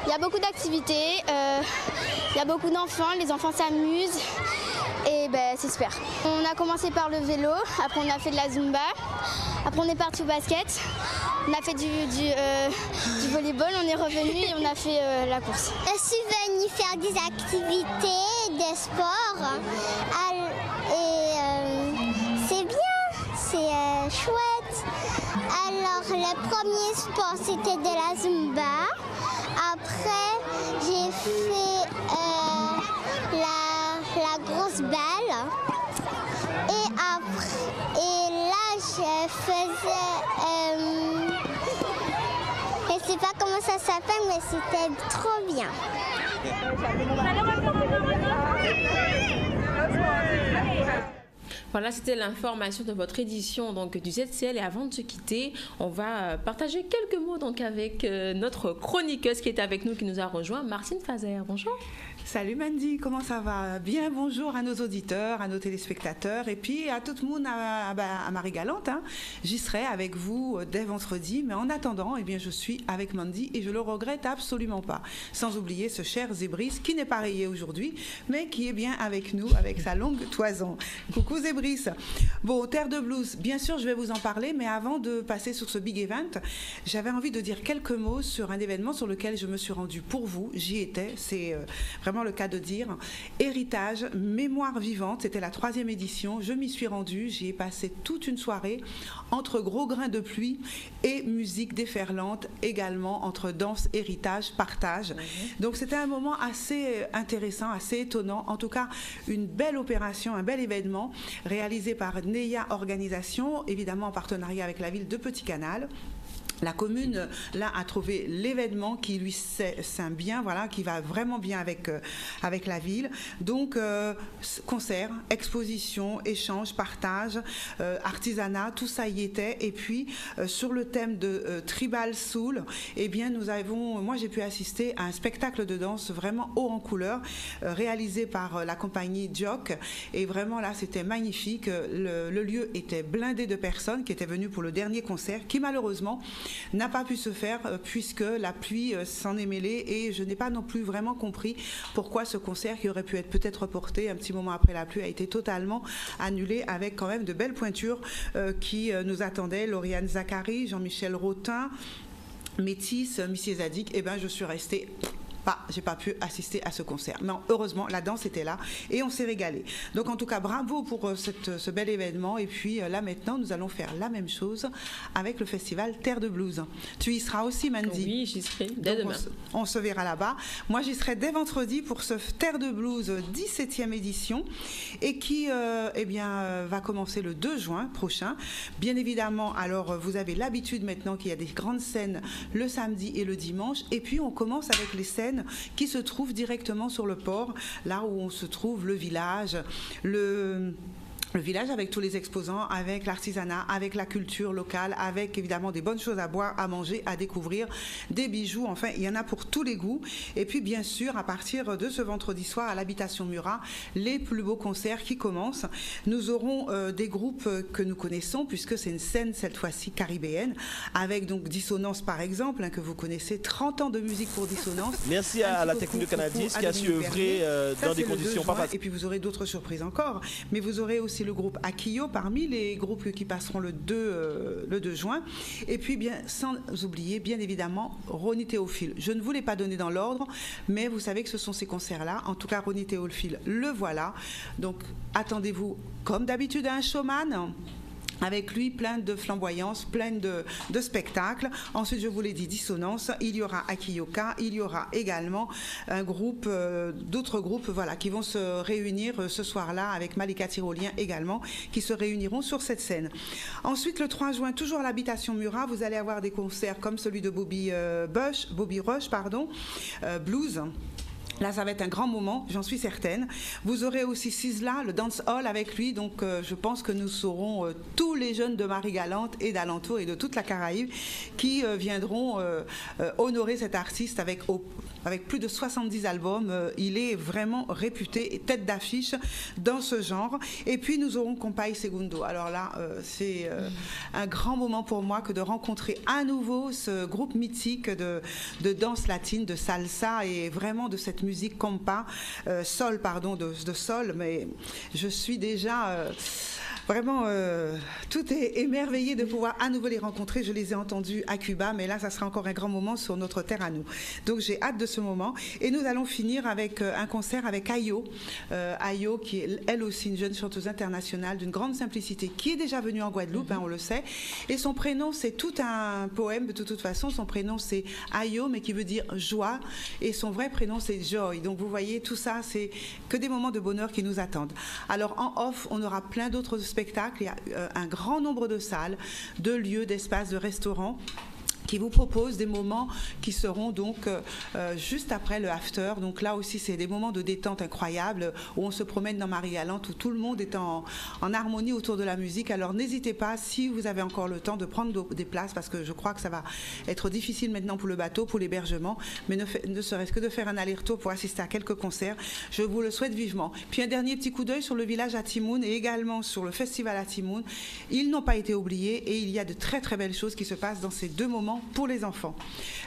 Il y a beaucoup d'activités, il y a beaucoup d'enfants, les enfants s'amusent et c'est super. On a commencé par le vélo, après on a fait de la zumba, après on est parti au basket, on a fait du volleyball, on est revenu et on a fait la course. Je suis venue faire des activités, des sports et c'est bien, c'est chouette. Alors le premier sport c'était de la zumba. Après, j'ai fait la grosse balle. Et là, je faisais... je ne sais pas comment ça s'appelle, mais c'était trop bien. Voilà, c'était l'information de votre édition donc, du ZCL. Et avant de se quitter, on va partager quelques mots donc, avec notre chroniqueuse qui est avec nous, qui nous a rejoint, Martine Fazer. Bonjour. Salut Mandy, comment ça va? Bien, bonjour à nos auditeurs, à nos téléspectateurs et puis à tout le monde, à Marie-Galante. J'y serai avec vous dès vendredi, mais en attendant, eh bien, je suis avec Mandy et je le regrette absolument pas. Sans oublier ce cher Zébris qui n'est pas rayé aujourd'hui, mais qui est bien avec nous, avec sa longue toison. Coucou Zébris. Bon, Terre de Blues, bien sûr, je vais vous en parler, mais avant de passer sur ce big event, j'avais envie de dire quelques mots sur un événement sur lequel je me suis rendue pour vous. J'y étais, c'est vraiment le cas de dire. Héritage, mémoire vivante, c'était la 3e édition. Je m'y suis rendue, j'y ai passé toute une soirée entre gros grains de pluie et musique déferlante, également entre danse, héritage, partage. Donc c'était un moment assez intéressant, assez étonnant. En tout cas, une belle opération, un bel événement réalisé par Neya Organisation, évidemment en partenariat avec la ville de Petit-Canal. La commune, là, a trouvé l'événement qui lui sent bien, voilà, qui va vraiment bien avec la ville. Donc, concert, exposition, échange, partage, artisanat, tout ça y était. Et puis, sur le thème de Tribal Soul, eh bien, moi, j'ai pu assister à un spectacle de danse vraiment haut en couleur, réalisé par la compagnie Jock. Et vraiment, là, c'était magnifique. Le lieu était blindé de personnes qui étaient venues pour le dernier concert, qui malheureusement n'a pas pu se faire puisque la pluie s'en est mêlée et je n'ai pas non plus vraiment compris pourquoi ce concert qui aurait pu être peut-être reporté un petit moment après la pluie a été totalement annulé, avec quand même de belles pointures qui nous attendaient. Lauriane Zachary, Jean-Michel Rotin, Métis, Missy Zadig. Eh bien, je suis restée... j'ai pas pu assister à ce concert. Mais heureusement, la danse était là et on s'est régalé. Donc en tout cas, bravo pour ce bel événement. Et puis là maintenant, nous allons faire la même chose avec le festival Terre de Blues. Tu y seras aussi, Mandy? Oui, j'y serai dès demain. On se verra là-bas. Moi, j'y serai dès vendredi pour ce Terre de Blues 17e édition et qui va commencer le 2 juin prochain. Bien évidemment, alors vous avez l'habitude maintenant qu'il y a des grandes scènes le samedi et le dimanche. Et puis on commence avec les scènes qui se trouve directement sur le port, là où on se trouve le village, le village avec tous les exposants, avec l'artisanat, avec la culture locale, avec évidemment des bonnes choses à boire, à manger, à découvrir, des bijoux, enfin il y en a pour tous les goûts. Et puis bien sûr, à partir de ce vendredi soir à l'habitation Murat, les plus beaux concerts qui commencent. Nous aurons des groupes que nous connaissons puisque c'est une scène cette fois-ci caribéenne, avec donc Dissonance par exemple, que vous connaissez, 30 ans de musique pour Dissonance. Merci à la Technique de Canadis qui a su œuvrer dans des conditions pas faciles. Et puis vous aurez d'autres surprises encore, mais vous aurez aussi le groupe Akio parmi les groupes qui passeront le 2 juin. Et puis bien, sans oublier bien évidemment Ronnie Théophile. Je ne vous l'ai pas donné dans l'ordre, mais vous savez que ce sont ces concerts-là. En tout cas, Ronnie Théophile, le voilà. Donc attendez-vous comme d'habitude à un showman. Avec lui, plein de flamboyance, plein de spectacles. Ensuite, je vous l'ai dit, Dissonance. Il y aura Akiyoka. Il y aura également un groupe, d'autres groupes, voilà, qui vont se réunir ce soir-là avec Malika Tyrolien également, qui se réuniront sur cette scène. Ensuite, le 3 juin, toujours à l'habitation Murat, vous allez avoir des concerts comme celui de Bobby Rush, blues. Là, ça va être un grand moment, j'en suis certaine. Vous aurez aussi Sizzla, le dance hall avec lui. Donc, je pense que nous saurons tous les jeunes de Marie-Galante et d'alentour et de toute la Caraïbe qui viendront honorer cet artiste avec plus de 70 albums. Il est vraiment réputé et tête d'affiche dans ce genre. Et puis, nous aurons Compay Segundo. Alors là, c'est un grand moment pour moi que de rencontrer à nouveau ce groupe mythique de danse latine, de salsa et vraiment de cette musique compas, de sol, mais je suis déjà vraiment tout est émerveillé de pouvoir à nouveau les rencontrer. Je les ai entendus à Cuba, mais là ça sera encore un grand moment sur notre terre à nous. Donc j'ai hâte de ce moment. Et nous allons finir avec un concert avec Ayo. Ayo qui est elle aussi une jeune chanteuse internationale d'une grande simplicité, qui est déjà venue en Guadeloupe, on le sait. Et son prénom, c'est tout un poème de toute façon. Son prénom c'est Ayo, mais qui veut dire joie. Et son vrai prénom c'est Joy. Donc vous voyez, tout ça, c'est que des moments de bonheur qui nous attendent. Alors en off, on aura plein d'autres spectacles. Il y a un grand nombre de salles, de lieux, d'espaces, de restaurants qui vous propose des moments qui seront donc juste après le after. Donc là aussi, c'est des moments de détente incroyables où on se promène dans Marie-Galante, où tout le monde est en harmonie autour de la musique. Alors n'hésitez pas, si vous avez encore le temps, de prendre des places, parce que je crois que ça va être difficile maintenant pour le bateau, pour l'hébergement, mais ne serait-ce que de faire un aller-retour pour assister à quelques concerts. Je vous le souhaite vivement. Puis un dernier petit coup d'œil sur le village à Timoun et également sur le festival à Timoun. Ils n'ont pas été oubliés et il y a de très très belles choses qui se passent dans ces deux moments pour les enfants.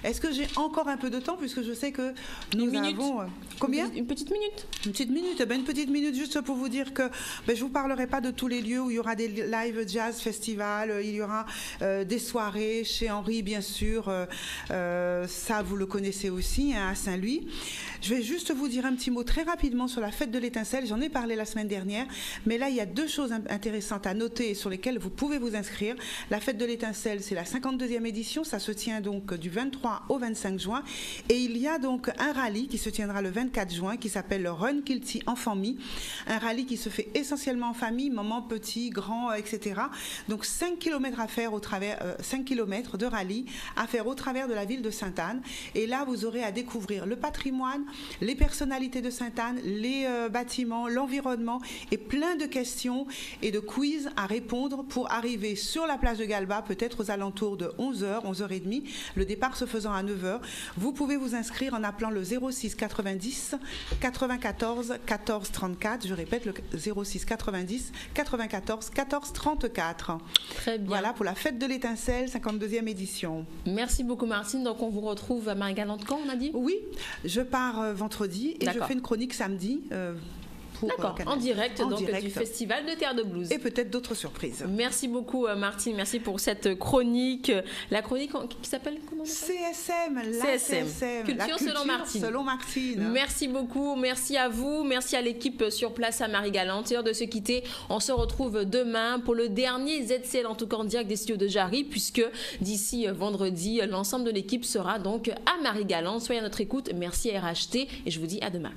Est-ce que j'ai encore un peu de temps, puisque je sais que nous avons... Combien ? Une petite minute. Une petite minute. Une petite minute juste pour vous dire que je ne vous parlerai pas de tous les lieux où il y aura des live jazz festival, il y aura des soirées chez Henri, bien sûr. Ça, vous le connaissez aussi, à Saint-Louis. Je vais juste vous dire un petit mot très rapidement sur la fête de l'étincelle. J'en ai parlé la semaine dernière, mais là, il y a deux choses intéressantes à noter et sur lesquelles vous pouvez vous inscrire. La fête de l'étincelle, c'est la 52e édition. Ça se tient donc du 23 au 25 juin. Et il y a donc un rallye qui se tiendra le 24 juin, qui s'appelle le Run Kilty en famille. Un rallye qui se fait essentiellement en famille, maman, petit, grand, etc. Donc 5 km à faire 5 km de rallye à faire au travers de la ville de Sainte-Anne. Et là, vous aurez à découvrir le patrimoine, les personnalités de Sainte-Anne, les bâtiments, l'environnement et plein de questions et de quiz à répondre pour arriver sur la plage de Galba, peut-être aux alentours de 11h, 11h30, le départ se faisant à 9h. Vous pouvez vous inscrire en appelant le 06 90 94 14 34. Je répète, le 06 90 94 14 34. Très bien. Voilà pour la fête de l'étincelle, 52e édition. Merci beaucoup Martine. Donc on vous retrouve à Marie-Galante quand, on a dit ? Oui, je pars vendredi et je fais une chronique samedi. D'accord, en direct du Festival de Terre de Blues. Et peut-être d'autres surprises. Merci beaucoup Martine, merci pour cette chronique. La chronique qui s'appelle comment ? CSM, Culture selon Martine. Merci beaucoup, merci à vous, merci à l'équipe sur place à Marie-Galante. C'est l'heure de se quitter. On se retrouve demain pour le dernier ZCL, en tout cas en direct des studios de Jarry, puisque d'ici vendredi, l'ensemble de l'équipe sera donc à Marie-Galante. Soyez à notre écoute. Merci RHT et je vous dis à demain.